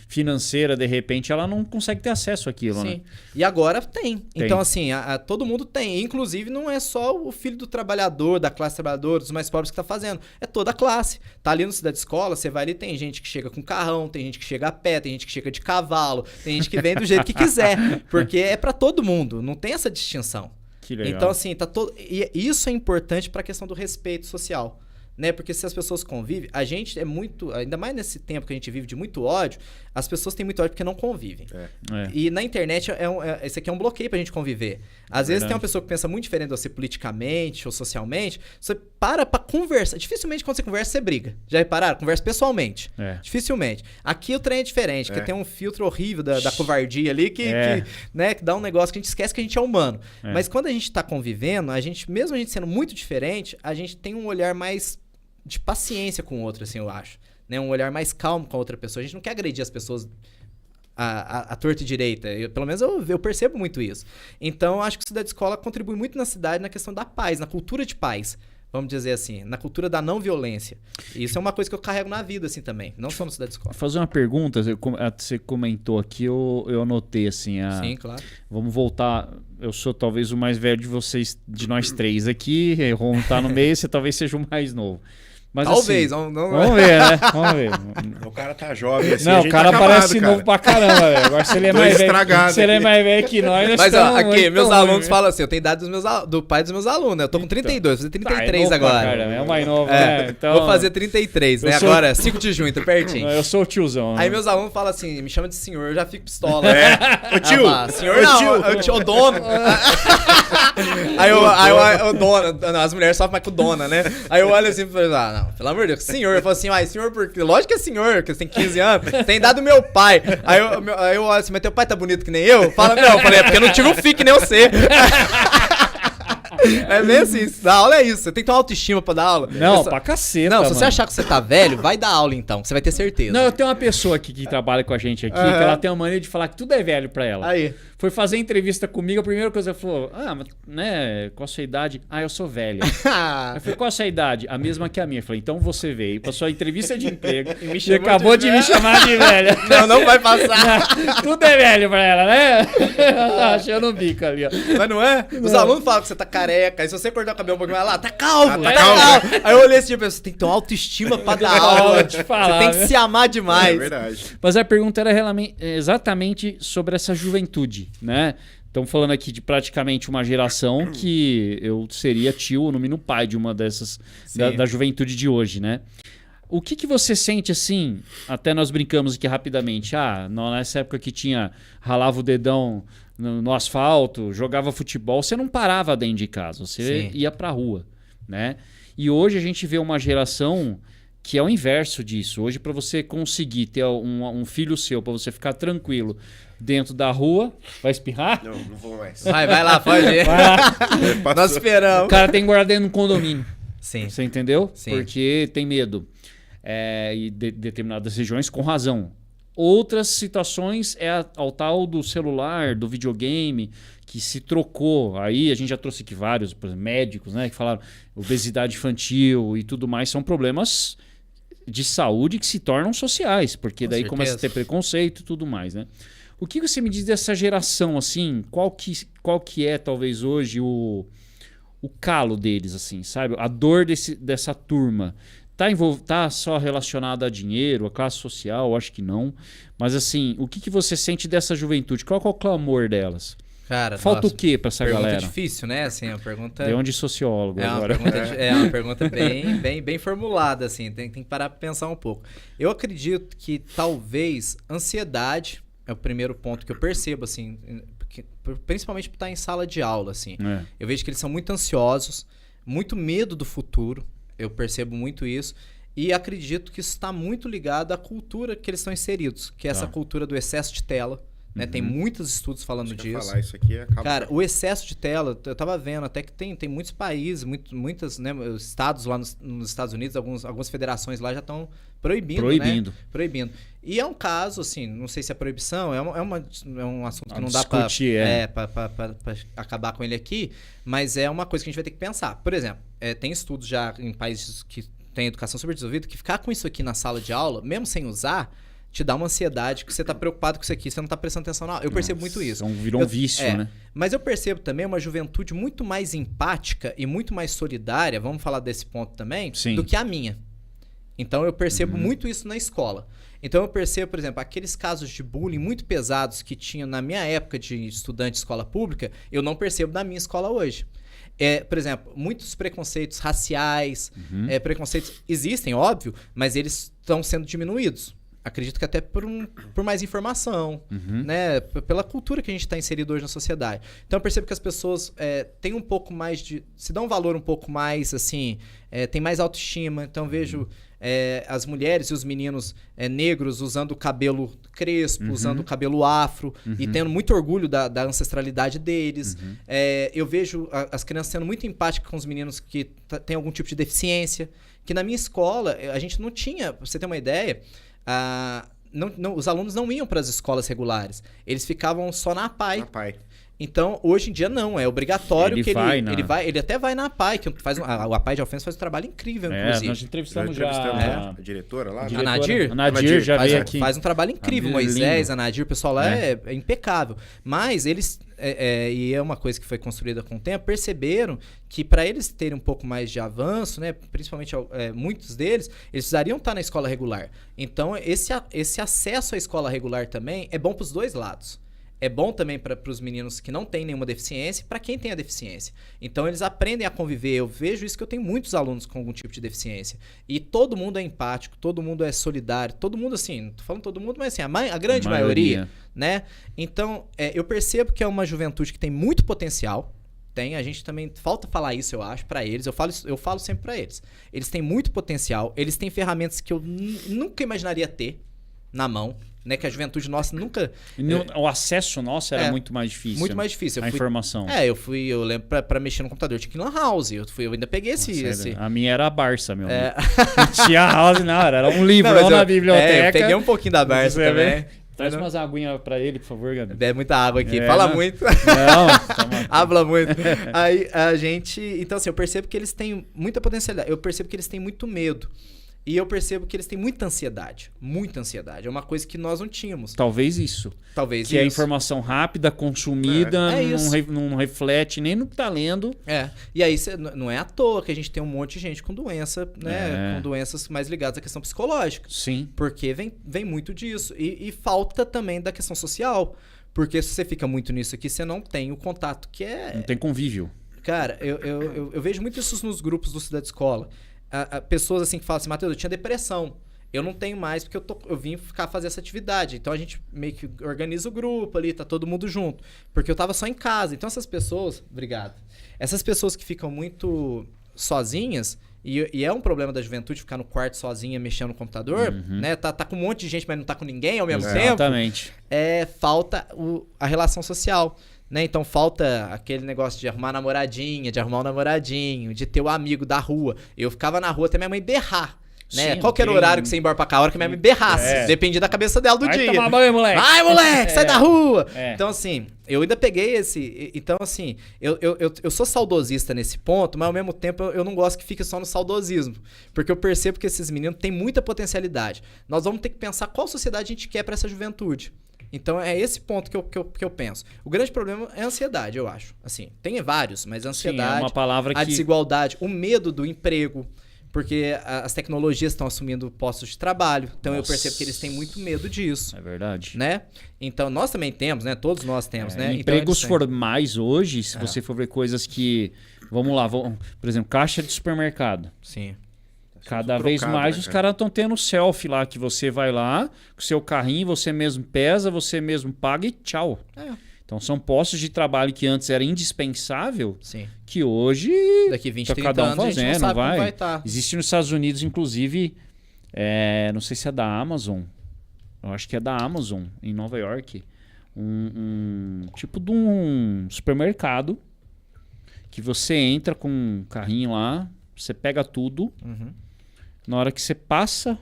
financeira, de repente, ela não consegue ter acesso àquilo, né? E agora tem. Então, assim, todo mundo tem. Inclusive, não é só o filho do trabalhador, da classe trabalhadora, dos mais pobres que tá fazendo. É toda a classe. Tá ali no Cidade Escola, você vai ali, tem gente que chega com carrão, tem gente que chega a pé, tem gente que chega de cavalo, tem gente que vem do jeito que quiser. Porque é pra todo mundo, não tem essa distinção. Que legal. Então, assim, e isso é importante para a questão do respeito social, né? Porque se as pessoas convivem, a gente é muito, ainda mais nesse tempo que a gente vive de muito ódio, as pessoas têm muito ódio porque não convivem. E na internet, esse aqui é um bloqueio pra gente conviver. Às vezes tem uma pessoa que pensa muito diferente de você politicamente ou socialmente, você para pra conversar. Dificilmente quando você conversa, você briga. Já repararam? Conversa pessoalmente. Dificilmente. Aqui o trem é diferente, porque tem um filtro horrível da covardia ali que dá um negócio que a gente esquece que a gente é humano. Mas quando a gente tá convivendo, mesmo a gente sendo muito diferente, a gente tem um olhar mais de paciência com o outro, assim, eu acho. Né? Um olhar mais calmo com a outra pessoa. A gente não quer agredir as pessoas à torta e direita. Pelo menos eu percebo muito isso. Então, eu acho que o Cidade Escola contribui muito na cidade na questão da paz, na cultura de paz. Vamos dizer assim, na cultura da não violência. E isso é uma coisa que eu carrego na vida, assim, também. Não só no Cidade Escola. Vou fazer uma pergunta. Você comentou aqui, eu anotei, assim. Sim, claro. Vamos voltar. Eu sou talvez o mais velho de nós 3 aqui. O Ron tá no meio, você talvez seja o mais novo. Mas, talvez, assim, vamos ver, né? Vamos ver. O cara tá jovem assim. Não, o cara parece novo pra caramba, velho. Agora se ele é mais velho. Se ele é mais velho que nós. Mas ó, aqui, meus alunos falam assim: eu tenho idade do pai dos meus alunos, né? Eu tô com 32, vou fazer 33 agora. É o mais novo, né? Então, vou fazer 33, né? Agora, 5 de junho, tô pertinho. Eu sou o tiozão. Aí meus alunos falam assim: me chama de senhor, eu já fico pistola. Ô tio! Senhor não, o dono. Aí o dono, as mulheres sofrem mais com o dona, né? Aí eu olho assim e falo: não, pelo amor de Deus, senhor. Eu falo assim, senhor, porque lógico que é senhor, porque você tem 15 anos, tem idade do meu pai. Aí eu olho assim, mas teu pai tá bonito que nem eu? Fala, não, eu falei, é porque eu não tive um filho que nem você. É bem assim, dar aula é isso, você tem que ter uma autoestima pra dar aula. Não, pra caceta, não, se você achar que você tá velho, vai dar aula então, você vai ter certeza. Não, eu tenho uma pessoa aqui que trabalha com a gente aqui, que ela tem uma mania de falar que tudo é velho pra ela. Aí. Foi fazer entrevista comigo, a primeira coisa ela falou, mas, né, qual a sua idade? Eu sou velha. Eu falei, qual a sua idade? A mesma que a minha. Eu falei, então você veio pra sua entrevista de emprego e acabou de me chamar de velha. Não vai passar. Tudo é velho pra ela, né? Achando o bico ali, ó. Mas não é? Os alunos falam que você tá careca. careca. Aí se você cortar o cabelo um pouquinho mais lá, tá calvo, tá calvo. Aí eu olhei assim, tipo, você tem que ter uma autoestima pra dar aula. Você tem que se amar demais. É verdade. Mas a pergunta era exatamente sobre essa juventude, né? Estamos falando aqui de praticamente uma geração que eu seria tio, ou no mínimo pai de uma dessas, da juventude de hoje, né? O que você sente assim, até nós brincamos aqui rapidamente, nessa época que ralava o dedão no asfalto, jogava futebol, você não parava dentro de casa, você ia pra rua, né? E hoje a gente vê uma geração que é o inverso disso. Hoje, para você conseguir ter um filho seu, para você ficar tranquilo dentro da rua, vai espirrar? Não vou mais. Vai lá, pode ir. Vai lá. Nós esperamos. O cara tem que guardar dentro de um condomínio. Sim. Você entendeu? Sim. Porque tem medo. E determinadas regiões, com razão. Outras situações ao tal do celular, do videogame, que se trocou. Aí a gente já trouxe aqui vários, por exemplo, médicos, né, que falaram obesidade infantil e tudo mais, são problemas de saúde que se tornam sociais, porque daí começa a ter preconceito e tudo mais, né? O que você me diz dessa geração, assim? Qual que é, talvez, hoje o calo deles, assim, sabe? A dor dessa turma. Tá só relacionada a dinheiro, a classe social? Acho que não. Mas, assim, o que você sente dessa juventude? Qual é o clamor delas? Cara, falta o que para essa galera? Pergunta difícil, né? Assim, a pergunta... De onde sociólogo agora? É uma pergunta bem formulada, assim. Tem que parar para pensar um pouco. Eu acredito que talvez ansiedade é o primeiro ponto que eu percebo, assim, principalmente por estar em sala de aula, assim. Eu vejo que eles são muito ansiosos, muito medo do futuro. Eu percebo muito isso. E acredito que isso está muito ligado à cultura que eles estão inseridos, que é essa cultura do excesso de tela. Né? Tem muitos estudos falando disso. Falar, isso aqui Cara, o excesso de tela, eu tava vendo até que tem muitos países, muitas, né, estados lá nos Estados Unidos, algumas federações lá já estão proibindo. Né? Proibindo. E é um caso, assim, não sei se é proibição, é um assunto que não dá para acabar com ele aqui, mas é uma coisa que a gente vai ter que pensar. Por exemplo, tem estudos já em países que têm educação superdesenvolvida que ficar com isso aqui na sala de aula, mesmo sem usar, te dá uma ansiedade, que você tá preocupado com isso aqui, você não tá prestando atenção na aula. Eu percebo muito isso. Virou um vício, né? Mas eu percebo também uma juventude muito mais empática e muito mais solidária, vamos falar desse ponto também, do que a minha. Então eu percebo muito isso na escola. Então eu percebo, por exemplo, aqueles casos de bullying muito pesados que tinha na minha época de estudante de escola pública, eu não percebo na minha escola hoje. Por exemplo, muitos preconceitos raciais, preconceitos existem, óbvio, mas eles estão sendo diminuídos. Acredito que até por mais informação, né? Pela cultura que a gente está inserido hoje na sociedade. Então eu percebo que as pessoas têm um pouco mais se dão um valor um pouco mais, assim, tem mais autoestima. Então eu vejo as mulheres e os meninos negros usando o cabelo crespo, usando o cabelo afro e tendo muito orgulho da ancestralidade deles. Eu vejo as crianças sendo muito empáticas com os meninos que têm algum tipo de deficiência. Que na minha escola, a gente não tinha, pra você ter uma ideia... os alunos não iam para as escolas regulares. Eles ficavam só na APAE. Então, hoje em dia não, é obrigatório ele até vai na APAE, que o APAE de Alfenas faz um trabalho incrível, inclusive. Nós entrevistamos já a diretora lá. A Nadir? A Nadir já veio aqui. Faz um trabalho incrível, Moisés, a Nadir, o pessoal lá é impecável. Mas eles, e é uma coisa que foi construída com o tempo, perceberam que para eles terem um pouco mais de avanço, né, principalmente muitos deles, eles precisariam estar na escola regular. Então, esse acesso à escola regular também é bom para os dois lados. É bom também para os meninos que não têm nenhuma deficiência e para quem tem a deficiência. Então, eles aprendem a conviver. Eu vejo isso que eu tenho muitos alunos com algum tipo de deficiência. E todo mundo é empático, todo mundo é solidário, todo mundo, assim, não tô falando todo mundo, mas assim, a grande maioria, né? Então, eu percebo que é uma juventude que tem muito potencial. A gente também, falta falar isso, eu acho, para eles. Eu falo sempre para eles. Eles têm muito potencial, eles têm ferramentas que eu nunca imaginaria ter na mão. Né, que a juventude nossa nunca... O acesso nosso era muito mais difícil. Muito mais difícil. Informação. Eu lembro pra mexer no computador, eu tinha que ir na House. Eu ainda peguei esse... A minha era a Barça, meu amigo. Não tinha House, não. Era um livro na biblioteca. Eu peguei um pouquinho da Barça também. Traz umas aguinhas pra ele, por favor, Gabi. Bebe muita água aqui. Fala muito. Não. Habla muito. Aí a gente... Então, assim, eu percebo que eles têm muita potencialidade. Eu percebo que eles têm muito medo. E eu percebo que eles têm muita ansiedade. Muita ansiedade. É uma coisa que nós não tínhamos. Talvez isso. Talvez que isso. é informação rápida, consumida, não reflete nem no que tá lendo. E aí não é à toa que a gente tem um monte de gente com doença, né? Com doenças mais ligadas à questão psicológica. Sim. Porque vem muito disso. E falta também da questão social. Porque se você fica muito nisso aqui, você não tem o contato que é... Não tem convívio. Cara, eu vejo muito isso nos grupos do Cidade Escola. Pessoas assim que falam assim, Matheus, eu tinha depressão. Eu não tenho mais porque eu vim fazer essa atividade. Então a gente meio que organiza o grupo ali, tá todo mundo junto. Porque eu tava só em casa. Então essas pessoas... Obrigado. Essas pessoas que ficam muito sozinhas... E é um problema da juventude ficar no quarto sozinha, mexendo no computador, né? Tá com um monte de gente, mas não tá com ninguém ao mesmo tempo. Exatamente. Falta a relação social, né? Então falta aquele negócio de arrumar namoradinha, de arrumar um namoradinho, de ter o amigo da rua. Eu ficava na rua até minha mãe berrar. Né? Sim, qual que era o horário que você ia embora pra cá? A hora que minha mãe berrasse. Dependia da cabeça dela do dia. Vai tomar banho, moleque. Vai, moleque, sai da rua. Então, assim, eu ainda peguei esse... Então, assim, eu sou saudosista nesse ponto, mas ao mesmo tempo eu não gosto que fique só no saudosismo. Porque eu percebo que esses meninos têm muita potencialidade. Nós vamos ter que pensar qual sociedade a gente quer pra essa juventude. Então, é esse ponto que eu penso. O grande problema é a ansiedade, eu acho. Assim, tem vários, mas a ansiedade, sim, é uma palavra a desigualdade, o medo do emprego... Porque as tecnologias estão assumindo postos de trabalho. Então eu percebo que eles têm muito medo disso. É verdade. Né? Então nós também temos, né? Todos nós temos, né? Empregos então, formais hoje, se você for ver coisas que... Vamos lá, por exemplo, caixa de supermercado. Sim. Cada vez mais os caras estão tendo selfie lá, que você vai lá, com o seu carrinho, você mesmo pesa, você mesmo paga e tchau. Então são postos de trabalho que antes era indispensável, sim, que hoje daqui 20, 30 cada um anos fazendo, a gente não sabe vai. como vai estar. Existe nos Estados Unidos, inclusive, não sei se é da Amazon, eu acho que é da Amazon, em Nova York, um tipo de um supermercado que você entra com um carrinho lá, você pega tudo, na hora que você passa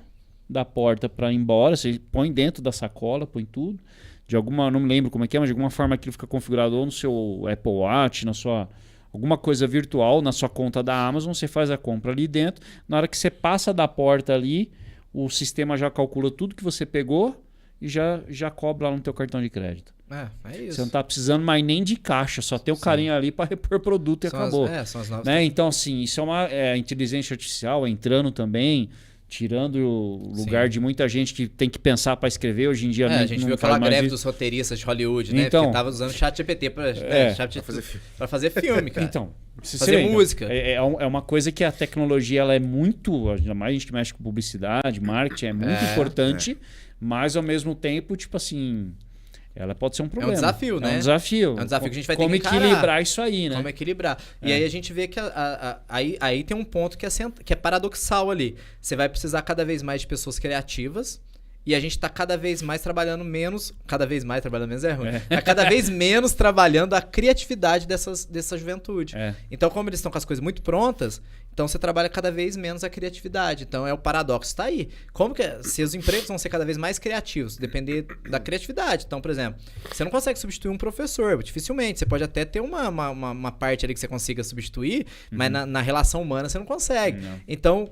da porta para ir embora, você põe dentro da sacola, põe tudo. De alguma, não me lembro como é que é, mas de alguma forma aquilo fica configurado ou no seu Apple Watch, na sua alguma coisa virtual, na sua conta da Amazon, você faz a compra ali dentro. Na hora que você passa da porta ali, o sistema já calcula tudo que você pegou e já cobra lá no teu cartão de crédito. É isso. Você não está precisando mais nem de caixa, só tem o carinho ali para repor produto e acabou. São as novas né? Então, assim, isso é uma inteligência artificial entrando também, tirando o lugar de muita gente que tem que pensar para escrever. Hoje em dia a gente viu aquela greve dos roteiristas de Hollywood, né? Então, porque tava usando o ChatGPT para fazer filme, cara. Então, fazer música. É uma coisa que a tecnologia ela é muito, ainda mais a gente mexe com publicidade, marketing, é muito importante, mas ao mesmo tempo, tipo assim, ela pode ser um problema. É um desafio, né? É um desafio. É um desafio que a gente vai ter que encarar. equilibrar isso aí, né? Como equilibrar. E aí a gente vê que aí tem um ponto que é paradoxal ali. Você vai precisar cada vez mais de pessoas criativas e a gente está cada vez mais trabalhando menos... Cada vez menos é ruim. Tá cada vez menos trabalhando a criatividade dessa juventude. Então, como eles estão com as coisas muito prontas, então você trabalha cada vez menos a criatividade. Então, o paradoxo está aí. Como que se os empregos vão ser cada vez mais criativos? Depender da criatividade. Então, por exemplo, você não consegue substituir um professor, dificilmente. Você pode até ter uma parte ali que você consiga substituir, mas na relação humana você não consegue. Não. Então,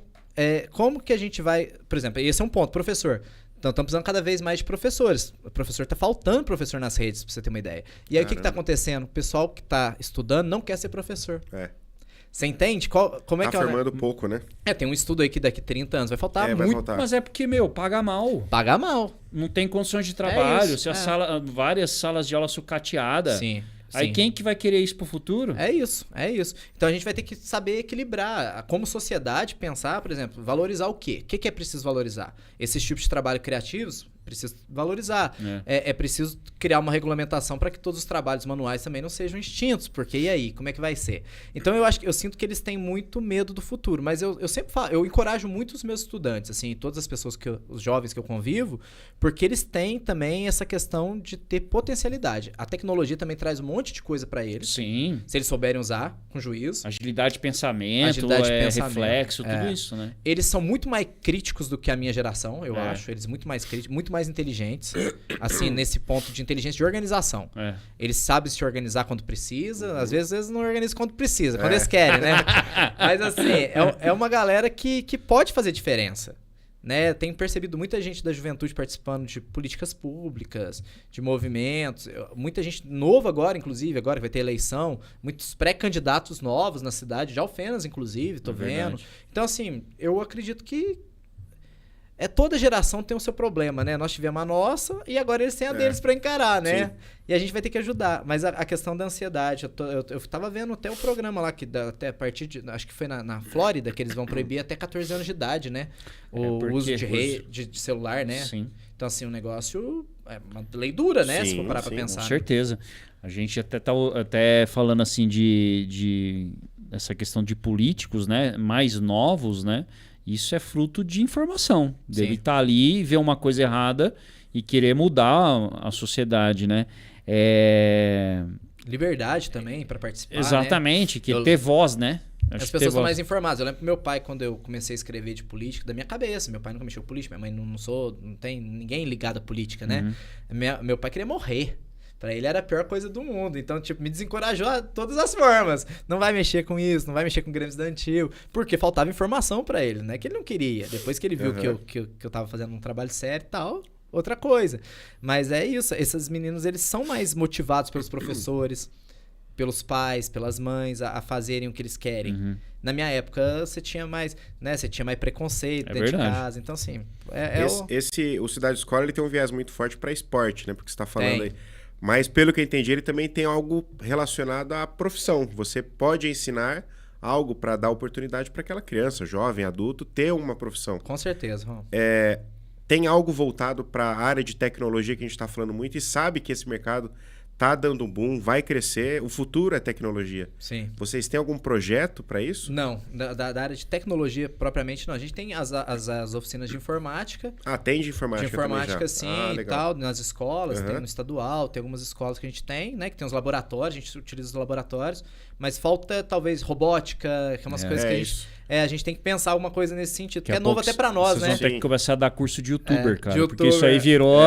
como que a gente vai... Por exemplo, esse é um ponto. Professor... Então, estamos precisando cada vez mais de professores. O professor está faltando professor nas redes, para você ter uma ideia. E aí, o que está acontecendo? O pessoal que está estudando não quer ser professor. Você entende? Como é que formando pouco, né? Tem um estudo aí que daqui 30 anos vai faltar muito. Vai faltar. Mas é porque, paga mal. Paga mal. Não tem condições de trabalho. Se várias salas de aula sucateadas. Sim. Aí quem que vai querer isso pro futuro? É isso. Então a gente vai ter que saber equilibrar. Como sociedade, pensar, por exemplo, valorizar o quê? O que é preciso valorizar? Esses tipos de trabalho criativos, preciso valorizar. É preciso criar uma regulamentação para que todos os trabalhos manuais também não sejam extintos, porque e aí? Como é que vai ser? Então eu sinto que eles têm muito medo do futuro, mas eu sempre falo, eu encorajo muito os meus estudantes, assim, todas as pessoas os jovens que eu convivo, porque eles têm também essa questão de ter potencialidade. A tecnologia também traz um monte de coisa para eles. Sim. Se eles souberem usar com juízo. Agilidade de pensamento, reflexo, tudo isso, né? Eles são muito mais críticos do que a minha geração, eu acho. Eles muito mais críticos, muito mais mais inteligentes, assim, nesse ponto de inteligência de organização. Eles sabem se organizar quando precisa, às vezes não organizam quando precisa, quando eles querem, né? Mas assim, é uma galera que pode fazer diferença. Né? Tenho percebido muita gente da juventude participando de políticas públicas, de movimentos, muita gente nova agora, inclusive, agora que vai ter eleição, muitos pré-candidatos novos na cidade, de Alfenas, inclusive, tô vendo. Então, assim, eu acredito que toda geração tem o seu problema, né? Nós tivemos a nossa e agora eles têm a deles para encarar, né? Sim. E a gente vai ter que ajudar. Mas a questão da ansiedade, eu tava vendo até o programa lá, que até a partir de, acho que foi na Flórida, que eles vão proibir até 14 anos de idade, né? O uso de celular, né? Sim. Então, assim, o negócio é uma lei dura, né? Se for parar pra pensar. Com certeza. A gente até tá falando assim de essa questão de políticos, né? Mais novos, né? Isso é fruto de informação. Dele estar ali, ver uma coisa errada e querer mudar a sociedade, né? Liberdade também para participar. Exatamente, né? Ter voz, né? As pessoas são mais informadas. Eu lembro que meu pai, quando eu comecei a escrever de política, da minha cabeça, meu pai nunca mexeu com política, minha mãe não tem ninguém ligado à política, né? Meu pai queria morrer. Pra ele era a pior coisa do mundo. Então, tipo, me desencorajou de todas as formas. Não vai mexer com isso, não vai mexer com Grêmio Estudantil. Porque faltava informação pra ele, né? Que ele não queria. Depois que ele viu que eu tava fazendo um trabalho sério e tal, outra coisa. Mas é isso. Esses meninos, eles são mais motivados pelos professores, pelos pais, pelas mães, a fazerem o que eles querem. Na minha época, você tinha mais, né? Você tinha mais preconceito dentro de casa. Então, assim... O Cidade Escola, ele tem um viés muito forte pra esporte, né? Porque você tá falando aí... Mas, pelo que eu entendi, ele também tem algo relacionado à profissão. Você pode ensinar algo para dar oportunidade para aquela criança, jovem, adulto, ter uma profissão. Com certeza. Tem algo voltado para a área de tecnologia que a gente está falando muito e sabe que esse mercado tá dando um boom, vai crescer, o futuro é tecnologia. Sim. Vocês têm algum projeto para isso? Não, da área de tecnologia propriamente não. A gente tem as oficinas de informática. Tem de informática de informática, sim, e tal, nas escolas, tem no estadual, tem algumas escolas que a gente tem, né, que tem os laboratórios, a gente utiliza os laboratórios, mas falta talvez robótica, que é umas coisas que a gente tem que pensar alguma coisa nesse sentido, que é novo até pra nós, né? Vocês vão ter que começar a dar curso de youtuber, cara. Porque isso aí virou...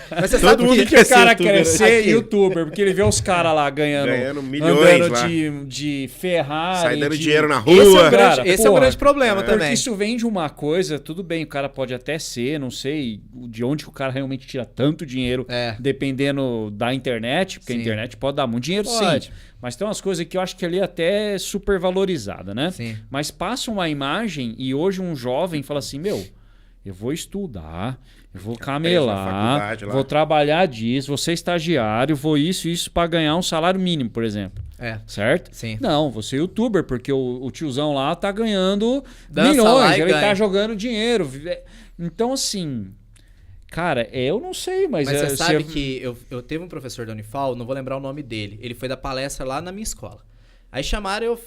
Mas você sabe que o cara quer ser youtuber, porque ele vê os caras lá ganhando milhões andando lá. de Ferrari. Sai dando dinheiro na rua. Esse é o grande problema também. Porque isso vem de uma coisa, tudo bem, o cara pode até ser, não sei de onde o cara realmente tira tanto dinheiro, dependendo da internet, porque a internet pode dar muito dinheiro, sim. Mas tem umas coisas que eu acho que ali até é super valorizada, né? Sim. Mas passa uma imagem e hoje um jovem fala assim, eu vou estudar, eu vou camelar, vou trabalhar disso, vou ser estagiário, vou isso para ganhar um salário mínimo, por exemplo. Certo? Sim. Não, vou ser youtuber, porque o tiozão lá tá ganhando milhões, ele tá jogando dinheiro. Então, assim... Cara, eu não sei, mas... Mas você sabe que eu teve um professor da Unifal, não vou lembrar o nome dele. Ele foi dar palestra lá na minha escola. Aí chamaram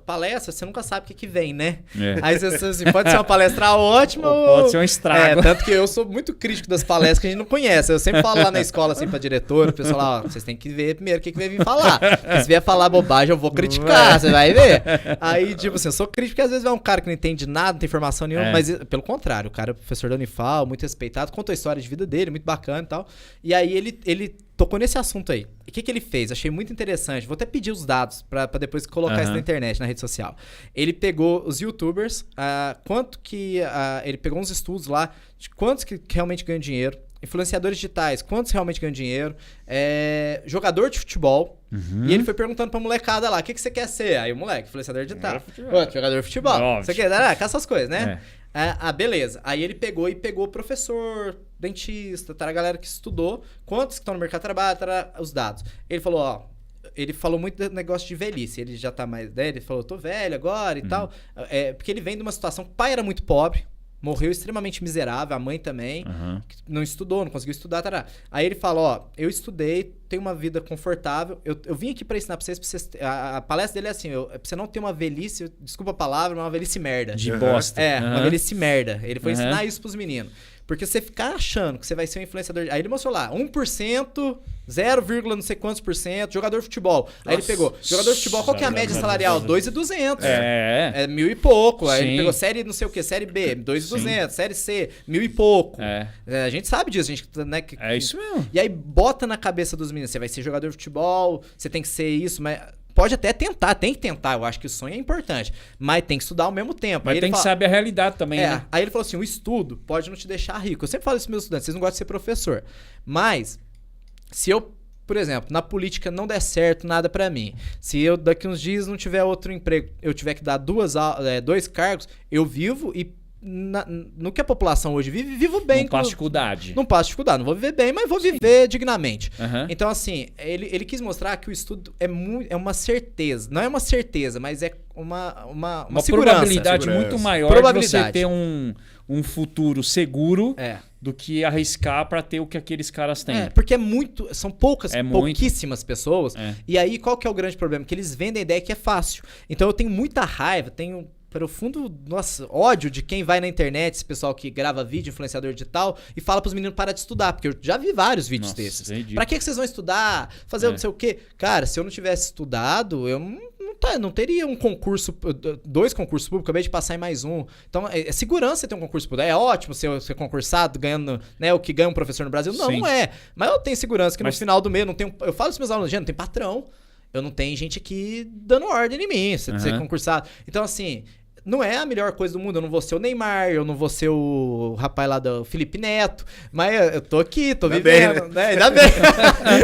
palestra, você nunca sabe o que vem, né? Aí você assim, pode ser uma palestra ótima ou... Pode ser um estrago. Tanto que eu sou muito crítico das palestras que a gente não conhece. Eu sempre falo lá na escola, assim, pra diretora, o pessoal lá, vocês têm que ver primeiro o que vai vir falar. Porque se vier falar bobagem, eu vou criticar, você vai ver. Aí, tipo assim, eu sou crítico porque às vezes vai um cara que não entende nada, não tem informação nenhuma, mas pelo contrário, o cara é professor da Unifal, muito respeitado, contou a história de vida dele, muito bacana e tal. E aí ele tocou nesse assunto aí. E o que ele fez? Achei muito interessante. Vou até pedir os dados pra depois colocar isso na internet, na rede social. Ele pegou os youtubers, ele pegou uns estudos lá de quantos que realmente ganham dinheiro, influenciadores digitais, quantos realmente ganham dinheiro, jogador de futebol, e ele foi perguntando pra molecada lá, o que você quer ser? Aí o moleque, influenciador digital, jogador de futebol, você quer, com essas coisas, né? Beleza. Aí ele pegou professor, dentista, a galera que estudou, quantos que estão no mercado de trabalho, os dados. Ele falou, ele falou muito do negócio de velhice, ele já tá mais... Ele falou, tô velho agora e tal. Porque ele vem de uma situação que o pai era muito pobre, morreu extremamente miserável, a mãe também, não estudou, não conseguiu estudar, tará. Aí ele fala, eu estudei, tenho uma vida confortável, eu vim aqui pra ensinar pra vocês, a palestra dele é assim, pra você não ter uma velhice, desculpa a palavra, mas uma velhice merda. De bosta. Uma velhice merda. Ele foi ensinar isso pros meninos. Porque você ficar achando que você vai ser um influenciador... Aí ele mostrou lá, 1%, 0, não sei quantos por cento, jogador de futebol. Aí ele pegou, jogador de futebol, qual que é a média salarial? 2.200. É 1.000 e pouco. Aí ele pegou série não sei o que, série B, 2.200, série C, 1.000 e pouco. A gente sabe disso, a gente, né? É isso mesmo. E aí bota na cabeça dos meninos, você vai ser jogador de futebol, você tem que ser isso, mas... Pode até tentar, tem que tentar, eu acho que o sonho é importante, mas tem que estudar ao mesmo tempo. Mas tem que saber a realidade também, né? Aí ele falou assim, o estudo pode não te deixar rico. Eu sempre falo isso para meus estudantes, vocês não gostam de ser professor, mas se eu, por exemplo, na política não der certo nada pra mim, se eu daqui uns dias não tiver outro emprego, eu tiver que dar 2 cargos, eu vivo e no que a população hoje vive, vivo bem. Não passo dificuldade. Não passo dificuldade. Não vou viver bem, mas vou viver dignamente. Uhum. Então, assim, ele quis mostrar que o estudo é uma certeza. Não é uma certeza, mas é uma segurança. Probabilidade muito maior de você ter um futuro seguro do que arriscar para ter o que aqueles caras têm. Porque são pouquíssimas pessoas. E aí, qual que é o grande problema? Que eles vendem a ideia que é fácil. Então, eu tenho muita raiva, tenho profundo, ódio de quem vai na internet, esse pessoal que grava vídeo, influenciador digital, e fala pros meninos parar de estudar, porque eu já vi vários vídeos desses. Pra que vocês vão estudar? Fazer não sei o quê? Cara, se eu não tivesse estudado, eu não teria 2 concursos públicos, acabei de passar em mais um. Então, é segurança ter um concurso público. É ótimo ser concursado, ganhando, né, o que ganha um professor no Brasil. Não é. Mas eu tenho segurança que no final do mês não tem. Eu falo pros meus alunos, gente, não tem patrão. Eu não tenho gente aqui dando ordem em mim, ser concursado. Então, assim, não é a melhor coisa do mundo. Eu não vou ser o Neymar, eu não vou ser o rapaz lá do Felipe Neto, mas eu tô aqui, tô vivendo, né? Ainda bem.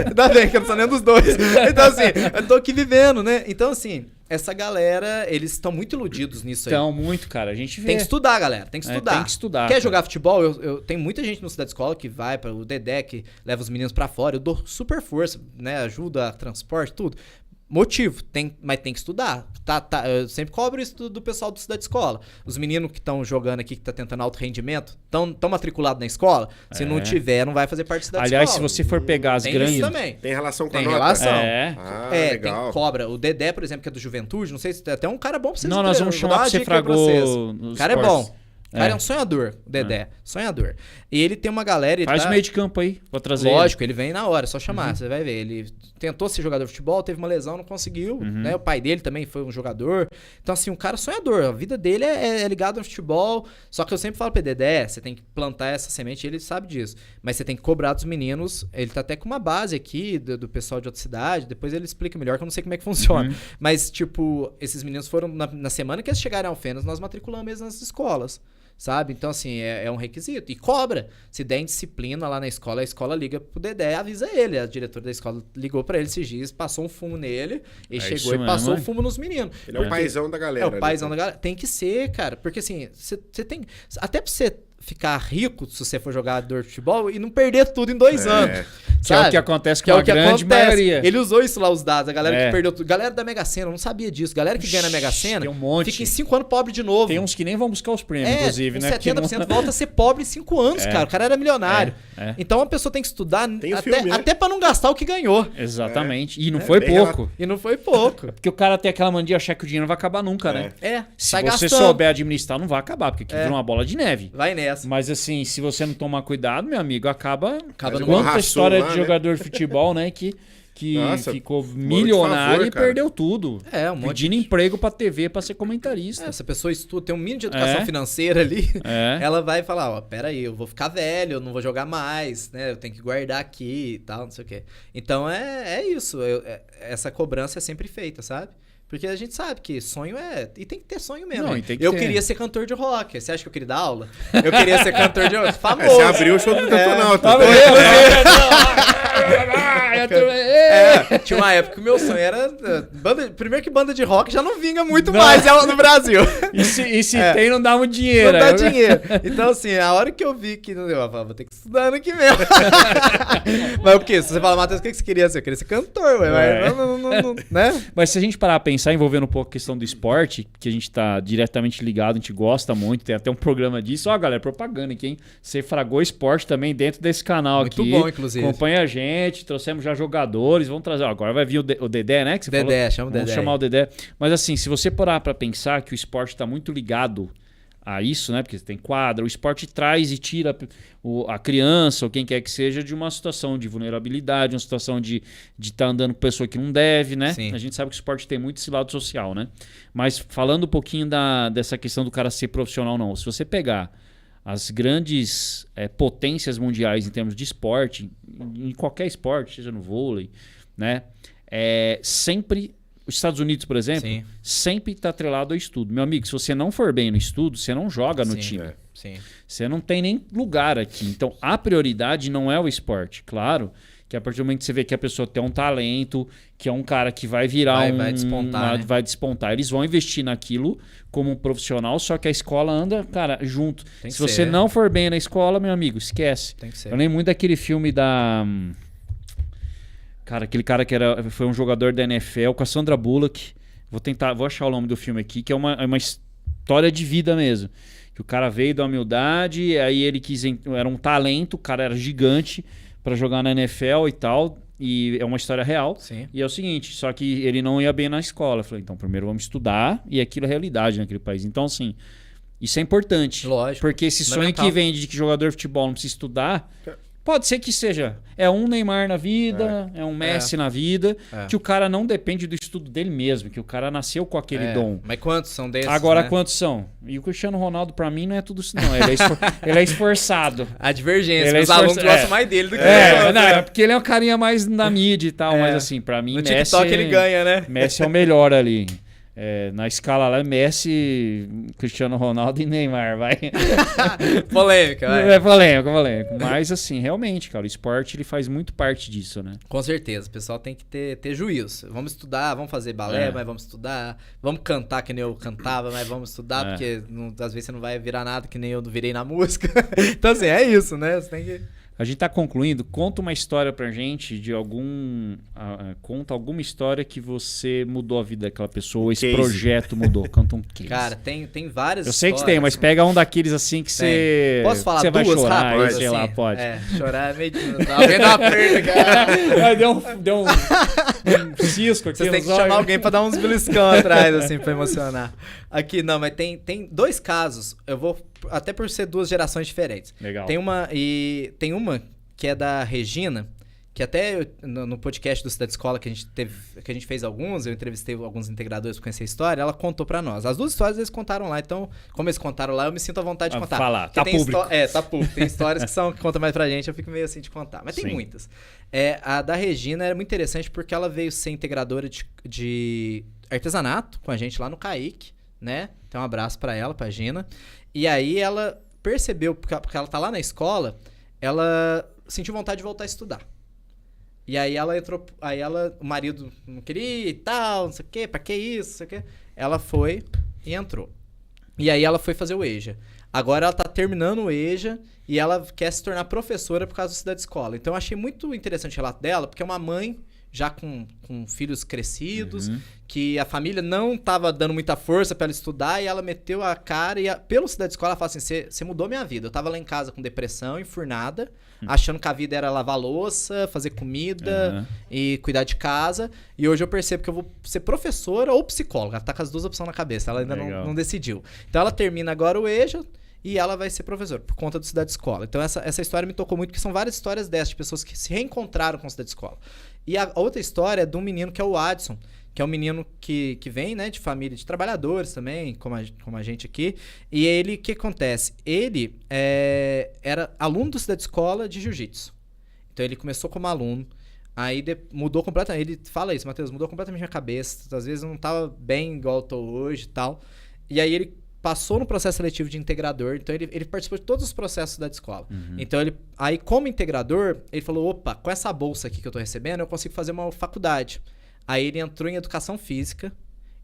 Ainda bem que eu não sou nem dos dois. Então, assim, eu tô aqui vivendo, né? Então, assim, essa galera, eles estão muito iludidos nisso aí. Estão muito, cara. A gente vê. Tem que estudar, galera. Tem que estudar. Tem que estudar. Quer jogar futebol? Eu tenho muita gente no Cidade Escola que vai para o Dedé, que leva os meninos pra fora. Eu dou super força, né? Ajuda, transporte, tudo. Motivo, mas tem que estudar. Eu sempre cobro isso do pessoal do Cidade Escola. Os meninos que estão jogando aqui, que estão tentando alto rendimento, estão matriculados na escola. Se não tiver, não vai fazer parte da Cidade Escola. Aliás, se você for pegar as grandes... Isso também. Tem relação com a nota? Tem relação. Legal. Tem cobra. O Dedé, por exemplo, que é do Juventude, não sei se tem até um cara bom pra vocês. Não, nós vamos chamar pra você fragou. O cara é bom. O cara é um sonhador, o Dedé. Sonhador. E ele tem uma galera... Faz meio de campo aí, vou trazer Lógico, ele vem na hora, é só chamar, você vai ver. Ele tentou ser jogador de futebol, teve uma lesão, não conseguiu, né? O pai dele também foi um jogador. Então, assim, um cara sonhador. A vida dele é ligada ao futebol. Só que eu sempre falo pra Dedé, você tem que plantar essa semente, ele sabe disso. Mas você tem que cobrar dos meninos. Ele tá até com uma base aqui do pessoal de outra cidade. Depois ele explica melhor, que eu não sei como é que funciona. Mas, tipo, esses meninos foram na semana que eles chegaram ao Alfenas, nós matriculamos eles nas escolas. Sabe? Então, assim, é um requisito. E cobra. Se der indisciplina lá na escola, a escola liga pro Dedé, avisa ele. A diretora da escola ligou pra ele esses dias, passou um fumo nele, e chegou e passou o fumo nos meninos. Ele é o paizão da galera. É o paizão da galera. Tem que ser, cara. Porque, assim, você tem... Até pra você ficar rico, se você for jogador de futebol, e não perder tudo em 2 anos. Que é o que acontece com a grande maioria. Ele usou isso lá, os dados. A galera que perdeu tudo. Galera da Mega Sena, eu não sabia disso. Galera que ganha na Mega Sena, tem um monte. Fica em 5 anos pobre de novo. Tem uns que nem vão buscar os prêmios, inclusive, né? 70% volta a ser pobre em 5 anos, cara. O cara era milionário. Então a pessoa tem que estudar até pra não gastar o que ganhou. Exatamente. E não foi pouco. E não foi pouco. Porque o cara tem aquela mania de achar que o dinheiro não vai acabar nunca, né? Se você souber administrar, não vai acabar, porque aqui vira uma bola de neve. Vai nessa. Mas assim, se você não tomar cuidado, meu amigo, acaba no quanta história de jogador de futebol, né, que ficou milionário e perdeu tudo. Pedindo emprego pra TV pra ser comentarista. Essa pessoa estuda, tem um mínimo de educação financeira ali, ela vai falar, pera aí, eu vou ficar velho, eu não vou jogar mais, né? Eu tenho que guardar aqui e tal, não sei o quê. Então é isso, essa cobrança é sempre feita, sabe? Porque a gente sabe que sonho e tem que ter sonho mesmo. Eu queria ser cantor de rock. Você acha que eu queria dar aula? Eu queria ser cantor de rock. Famoso. Você abriu o show do Detonauta. Tinha uma época que o meu sonho era... Primeiro que banda de rock já não vinga muito mais no Brasil. E se tem, não dá muito dinheiro. Não dá dinheiro. Então, assim, a hora que eu vi que não deu, eu falei, vou ter que estudar ano que vem. Mas o quê? Se você fala, Matheus, o que você queria ser? Eu queria ser cantor, ué. Né? Mas se a gente parar pra pensar, envolvendo um pouco a questão do esporte, que a gente tá diretamente ligado, a gente gosta muito, tem até um programa disso. Ó, galera, propaganda aqui, hein? Você fragou esporte também dentro desse canal muito aqui. Muito bom, inclusive. Acompanha a gente, trouxemos já jogadores, vamos trazer. Ó, agora vai vir o Dedé, né? Que você Dedé, falou? chama o Dedé. Vamos chamar o Dedé. Mas assim, se você parar pra pensar que o esporte tá muito ligado a isso, né? Porque tem quadra, o esporte traz e tira a criança ou quem quer que seja de uma situação de vulnerabilidade, uma situação de estar andando com pessoa que não deve, né? Sim. A gente sabe que o esporte tem muito esse lado social, né? Mas falando um pouquinho dessa questão do cara ser profissional ou não, se você pegar as grandes potências mundiais em termos de esporte, em qualquer esporte, seja no vôlei, né? Sempre... Os Estados Unidos, por exemplo, Sim. sempre está atrelado ao estudo. Meu amigo, se você não for bem no estudo, você não joga no Sim, time. Sim. Você não tem nem lugar aqui. Então, a prioridade não é o esporte. Claro que a partir do momento que você vê que a pessoa tem um talento, que é um cara que vai virar vai despontar, né? vai despontar, eles vão investir naquilo como um profissional, só que a escola anda, cara, junto. Tem que Se você ser. não for bem na escola, meu amigo, esquece. Tem que ser. Eu lembro muito daquele filme da... Cara, aquele cara que foi um jogador da NFL com a Sandra Bullock. Vou achar o nome do filme aqui, que é uma história de vida mesmo. Que o cara veio da humildade, aí ele era um talento, o cara era gigante para jogar na NFL e tal. E é uma história real. Sim. E é o seguinte, só que ele não ia bem na escola. Eu falei, então primeiro vamos estudar, e aquilo é realidade naquele país. Então, assim, isso é importante. Lógico. Porque esse sonho que vende de que jogador de futebol não precisa estudar... Pode ser que seja. É um Neymar na vida, é um Messi na vida, que o cara não depende do estudo dele mesmo, que o cara nasceu com aquele dom. Mas quantos são desses? Agora, né? quantos são? E o Cristiano Ronaldo, pra mim, não é tudo isso, não. Ele é esforçado. A divergência. Ele é Os alunos esforçado. gostam mais dele do que Não, é porque ele é um carinha mais na mídia e tal, mas assim, pra mim, no Messi... TikTok ele ganha, né? Messi é o melhor ali. Na escala lá, Messi, Cristiano Ronaldo e Neymar, vai. Polêmica, vai. É polêmico. Mas assim, realmente, cara, o esporte ele faz muito parte disso, né? Com certeza, o pessoal tem que ter juízo. Vamos estudar, vamos fazer balé, mas vamos estudar. Vamos cantar que nem eu cantava, mas vamos estudar, porque às vezes você não vai virar nada que nem eu virei na música. Então assim, é isso, né? Você tem que... A gente tá concluindo. Conta uma história pra gente de conta alguma história que você mudou a vida daquela pessoa, esse projeto mudou. Conta um case. Cara, tem várias Eu sei que histórias. tem, mas pega um daqueles assim que você... Posso falar você vai duas chorar, rápidas, sei assim? lá, pode. Chorar é meio... Alguém dá uma perda, cara. Deu um cisco aqui. Vocês têm que chamar alguém pra dar uns beliscão atrás, assim, pra emocionar. Aqui, não, mas tem dois casos. Eu vou... Até por ser duas gerações diferentes. Legal. Tem uma que é da Regina, que até no podcast do Cidade Escola que a gente fez alguns, eu entrevistei alguns integradores pra conhecer a história, ela contou pra nós. As duas histórias eles contaram lá, então, como eles contaram lá, eu me sinto à vontade de contar. Falar, tá público. Tá público. Tem histórias que contam mais pra gente, eu fico meio assim de contar. Mas tem muitas. A da Regina era muito interessante porque ela veio ser integradora de artesanato com a gente lá no CAIC, né? Então, um abraço pra ela, pra Gina. E aí ela percebeu, porque ela tá lá na escola, ela sentiu vontade de voltar a estudar. E aí ela entrou, o marido não queria e tal, não sei o quê, pra que isso, não sei o quê. Ela foi e entrou. E aí ela foi fazer o EJA. Agora ela tá terminando o EJA e ela quer se tornar professora por causa do Cidade Escola. Então eu achei muito interessante o relato dela, porque é uma mãe já com filhos crescidos, que a família não tava dando muita força para ela estudar, e ela meteu a cara, e pelo Cidade Escola ela fala assim, você mudou minha vida. Eu tava lá em casa com depressão, enfurnada, achando que a vida era lavar louça, fazer comida e cuidar de casa, e hoje eu percebo que eu vou ser professora ou psicóloga. Ela tá com as duas opções na cabeça, ela ainda não decidiu. Então ela termina agora o EJA, e ela vai ser professora, por conta do Cidade Escola. Então essa história me tocou muito, porque são várias histórias dessas, de pessoas que se reencontraram com o Cidade Escola. E a outra história é de um menino que é o Adson, que é um menino que vem, né, de família de trabalhadores também, como a gente aqui. E ele, o que acontece? Ele era aluno do Cidade Escola de Jiu-Jitsu. Então ele começou como aluno, aí mudou completamente. Ele fala isso, Matheus, mudou completamente minha cabeça. Às vezes eu não tava bem igual eu tô hoje e tal. E aí ele passou no processo seletivo de integrador, então ele participou de todos os processos da escola. Então aí como integrador, ele falou, opa, com essa bolsa aqui que eu tô recebendo, eu consigo fazer uma faculdade. Aí ele entrou em educação física,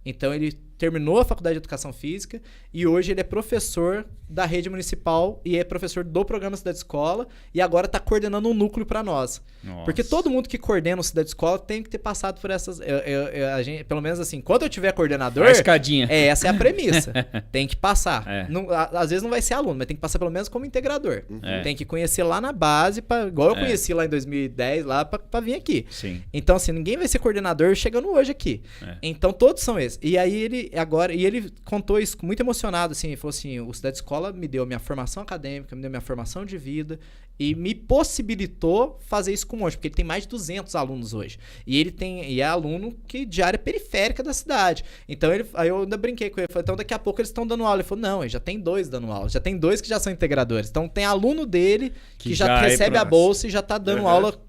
então ele terminou a faculdade de educação física e hoje ele é professor da rede municipal e é professor do programa Cidade Escola e agora está coordenando um núcleo para nós. Nossa. Porque todo mundo que coordena o Cidade Escola tem que ter passado por essas... a gente, pelo menos assim, quando eu tiver coordenador... A escadinha. Essa é a premissa. Tem que passar. Não, às vezes não vai ser aluno, mas tem que passar pelo menos como integrador. Tem que conhecer lá na base, igual eu conheci lá em 2010, lá para vir aqui. Sim. Então, assim, ninguém vai ser coordenador chegando hoje aqui. Então, todos são esses. E aí agora, e ele contou isso muito emocionado, assim, ele falou assim, o Cidade Escola me deu minha formação acadêmica, me deu minha formação de vida e me possibilitou fazer isso com um monte, porque ele tem mais de 200 alunos hoje. E é aluno de área periférica da cidade. Então, aí eu ainda brinquei com ele, falei, então daqui a pouco eles estão dando aula. Ele falou, não, ele já tem 2 dando aula, já tem 2 que já são integradores. Então, tem aluno dele que já recebe a bolsa e já tá dando aula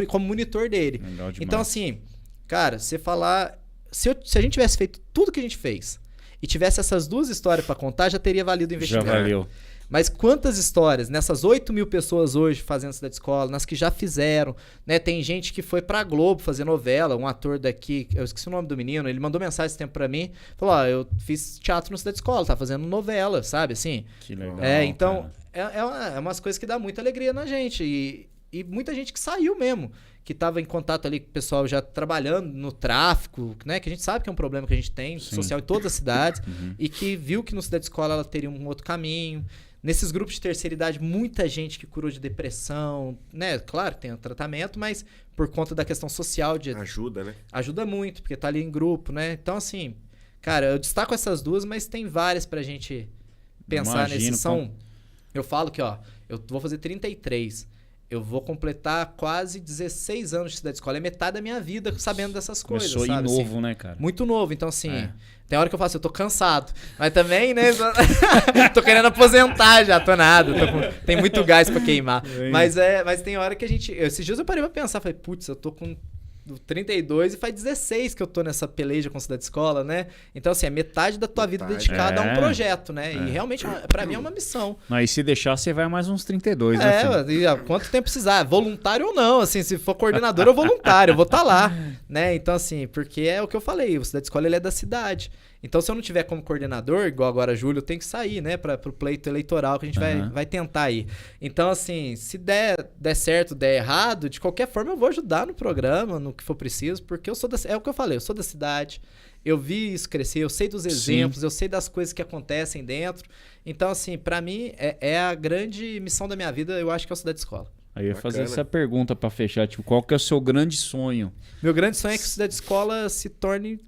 como monitor dele. Então, assim, cara, você falar... Se a gente tivesse feito tudo que a gente fez e tivesse essas 2 histórias para contar, já teria valido o investimento. Já valeu. Mas quantas histórias, nessas 8.000 pessoas hoje fazendo Cidade Escola, nas que já fizeram, né? Tem gente que foi pra Globo fazer novela, um ator daqui, eu esqueci o nome do menino, ele mandou mensagem esse tempo pra mim, falou, eu fiz teatro no Cidade Escola, tá fazendo novela, sabe, assim? Que legal, então, é umas coisas que dá muita alegria na gente, e muita gente que saiu mesmo, que estava em contato ali com o pessoal já trabalhando no tráfico, né? Que a gente sabe que é um problema que a gente tem, social em todas as cidades, e que viu que no Cidade Escola ela teria um outro caminho. Nesses grupos de terceira idade, muita gente que curou de depressão, né? Claro, tem um tratamento, mas por conta da questão social... Ajuda, né? Ajuda muito, porque tá ali em grupo, né? Então, assim, cara, eu destaco essas 2, mas tem várias pra gente pensar nesses. Eu falo que, eu vou fazer 33. Eu vou completar quase 16 anos de Cidade Escola. É metade da minha vida sabendo dessas coisas, Começou sabe? novo, assim, né, cara? Muito novo. Então, assim, tem hora que eu falo assim, eu tô cansado. Mas também, né, tô querendo aposentar já, tô nada. Tem muito gás pra queimar. Mas tem hora que a gente... Esses dias eu parei pra pensar, falei, putz, eu tô com 32 e faz 16 que eu tô nessa peleja com Cidade Escola, né? Então, assim, é metade da tua vida dedicada a um projeto, né? E realmente, pra mim, é uma missão. Mas se deixar, você vai mais uns 32, né, quanto tempo precisar, voluntário ou não, assim, se for coordenador ou voluntário, eu vou estar lá, né? Então, assim, porque é o que eu falei, o Cidade Escola, ele é da cidade. Então, se eu não tiver como coordenador, igual agora Júlio, eu tenho que sair, né, pro pleito eleitoral que a gente vai tentar aí. Então, assim, se der certo, der errado, de qualquer forma eu vou ajudar no programa, no que for preciso, porque é o que eu falei, eu sou da cidade, eu vi isso crescer, eu sei dos exemplos, eu sei das coisas que acontecem dentro. Então, assim, pra mim, é a grande missão da minha vida, eu acho que é o Cidade Escola. Aí eu ia fazer essa pergunta pra fechar, tipo, qual que é o seu grande sonho? Meu grande sonho é que o Cidade Escola se torne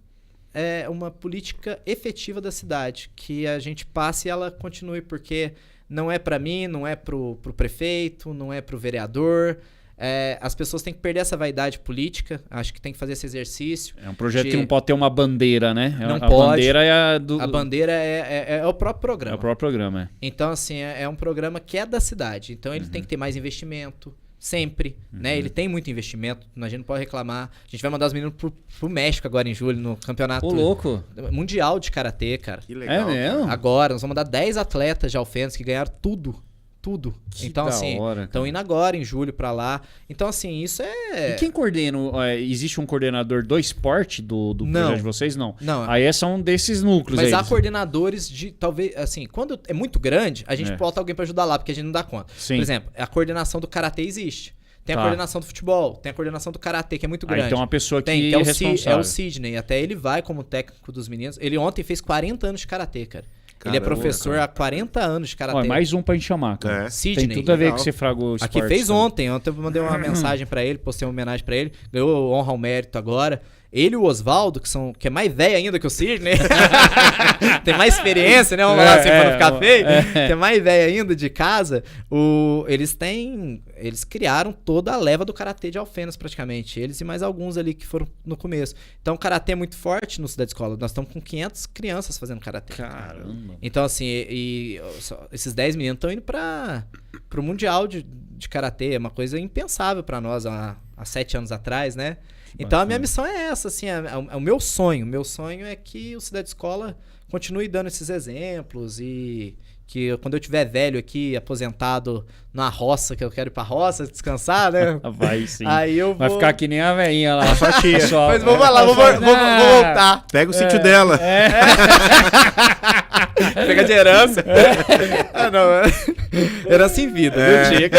uma política efetiva da cidade, que a gente passe e ela continue, porque não é para mim, não é pro prefeito, não é pro vereador. As pessoas têm que perder essa vaidade política, acho que tem que fazer esse exercício. É um projeto que não pode ter uma bandeira, né? Não pode. Bandeira A bandeira é o próprio programa. É o próprio programa, Então, assim, é um programa que é da cidade, então ele tem que ter mais investimento. Sempre, né? Ele tem muito investimento, a gente não pode reclamar. A gente vai mandar os meninos pro México agora em julho, no campeonato mundial de karatê, cara. Que legal. É mesmo? Agora, nós vamos mandar 10 atletas de Alfenas que ganharam tudo. Que então, assim, estão indo agora em julho pra lá. Então, assim, isso é... E quem coordena? Existe um coordenador do esporte do projeto de vocês? Não. Aí são desses núcleos. Mas há coordenadores de, talvez, assim, quando é muito grande, a gente bota alguém pra ajudar lá, porque a gente não dá conta. Sim. Por exemplo, a coordenação do karatê existe. Tem a coordenação do futebol, tem a coordenação do karatê, que é muito grande. Aí tem uma pessoa que é responsável. É o Sidney, até ele vai como técnico dos meninos. Ele ontem fez 40 anos de karatê, cara. Ele é professor há 40 anos de karatê. Mais um pra gente chamar, cara. Sidney. Tem tudo a ver com você fragou esporte. Aqui fez ontem. Ontem eu mandei uma mensagem pra ele, postei uma homenagem pra ele. Ganhou honra ao mérito agora. Ele e o Oswaldo, que é mais velho ainda que o Sidney. Tem mais experiência, né? Vamos falar assim pra não ficar feio. Que é mais velho ainda de casa. Eles criaram toda a leva do karatê de Alfenas, praticamente. Eles e mais alguns ali que foram no começo. Então, o karatê é muito forte no Cidade Escola. Nós estamos com 500 crianças fazendo karatê. Caramba. Então, assim, esses 10 meninos estão indo pro Mundial de karatê. É uma coisa impensável pra nós há 7 anos atrás, né? Então, a minha missão é essa, assim, é o meu sonho. O meu sonho é que o Cidade Escola continue dando esses exemplos e que quando eu tiver velho aqui, aposentado na roça, que eu quero ir pra roça, descansar, né? Vai sim. Aí eu Vai ficar que nem a veinha lá. Sua tia. Mas vamos lá, vou voltar. Pega o sítio dela. Pega de herança. Herança em vida, viu, Chico?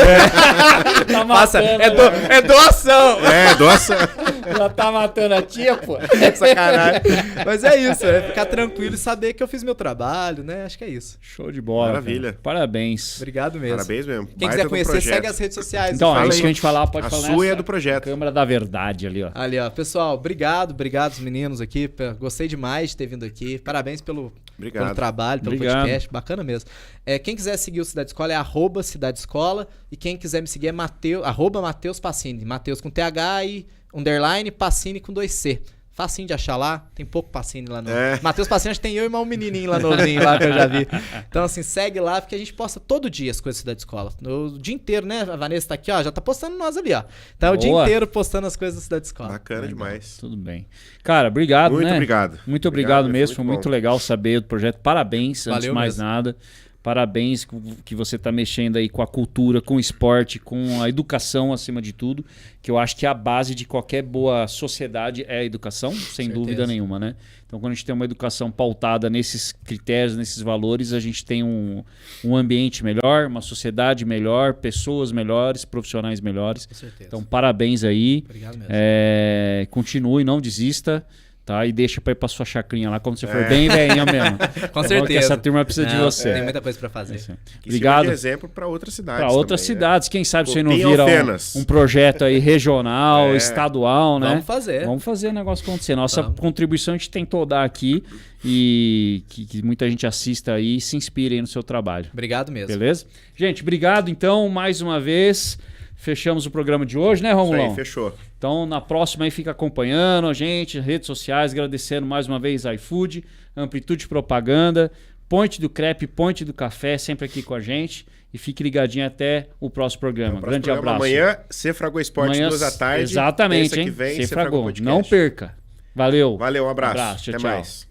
Tá Passa, é doação. Doação. Já tá matando a tia, pô. Sacanagem. Mas é isso, é ficar tranquilo e saber que eu fiz meu trabalho, né? Acho que é isso. Show de bola. Maravilha. Cara. Parabéns. Obrigado mesmo. Parabéns mesmo. Quem quiser conhecer, segue as redes sociais. Então, é Fala isso aí. que a gente falar, pode A falar sua é nessa do projeto. Câmara da Verdade ali, ó. Ali, ó. Pessoal, obrigado os meninos aqui. Gostei demais de ter vindo aqui. Parabéns pelo trabalho, pelo podcast. Bacana mesmo. Quem quiser seguir o Cidade Escola é @Cidade Escola. E quem quiser me seguir é @Matheus Passini. Matheus com TH e underline, Passini com 2C. Facinho de achar lá, tem pouco Passini lá no... Matheus Passini, acho que tem eu e mais um menininho lá novinho lá que eu já vi. Então assim, segue lá, porque a gente posta todo dia as coisas da Cidade Escola. O dia inteiro, né? A Vanessa tá aqui, ó, já tá postando nós ali, ó. Então o dia inteiro postando as coisas da Cidade Escola. Bacana demais. Tudo bem. Cara, obrigado, muito né? Obrigado. Muito obrigado mesmo, foi muito muito legal saber do projeto. Parabéns, antes de Valeu mais mesmo. nada. Parabéns que você está mexendo aí com a cultura, com o esporte, com a educação acima de tudo, que eu acho que a base de qualquer boa sociedade é a educação, sem dúvida nenhuma, né? Então, quando a gente tem uma educação pautada nesses critérios, nesses valores, a gente tem um ambiente melhor, uma sociedade melhor, pessoas melhores, profissionais melhores. Com certeza. Então, parabéns aí. Obrigado mesmo. Continue, não desista. Tá? E deixa pra ir pra sua chacrinha lá quando você for bem velhinha mesmo. Com certeza. Que essa turma precisa de você. Tem muita coisa pra fazer. Obrigado. De exemplo para outras cidades. Para outras também, cidades. Né? Quem sabe você não vira um projeto aí regional, estadual, né? Vamos fazer. Vamos fazer o negócio acontecer. Nossa contribuição a gente tentou dar aqui e que muita gente assista aí e se inspire aí no seu trabalho. Obrigado mesmo. Beleza? Gente, obrigado então mais uma vez. Fechamos o programa de hoje, né, Romulão? Isso aí, fechou. Então, na próxima aí fica acompanhando a gente, redes sociais, agradecendo mais uma vez a iFood, Amplitude Propaganda, Ponte do Crepe, Ponte do Café, sempre aqui com a gente. E fique ligadinho até o próximo programa. Grande abraço. Amanhã, Cefragô Esporte, 2h. Exatamente, hein? Que vem, Cefragô. Não perca. Valeu. Valeu, um abraço. Tchau, até tchau. mais.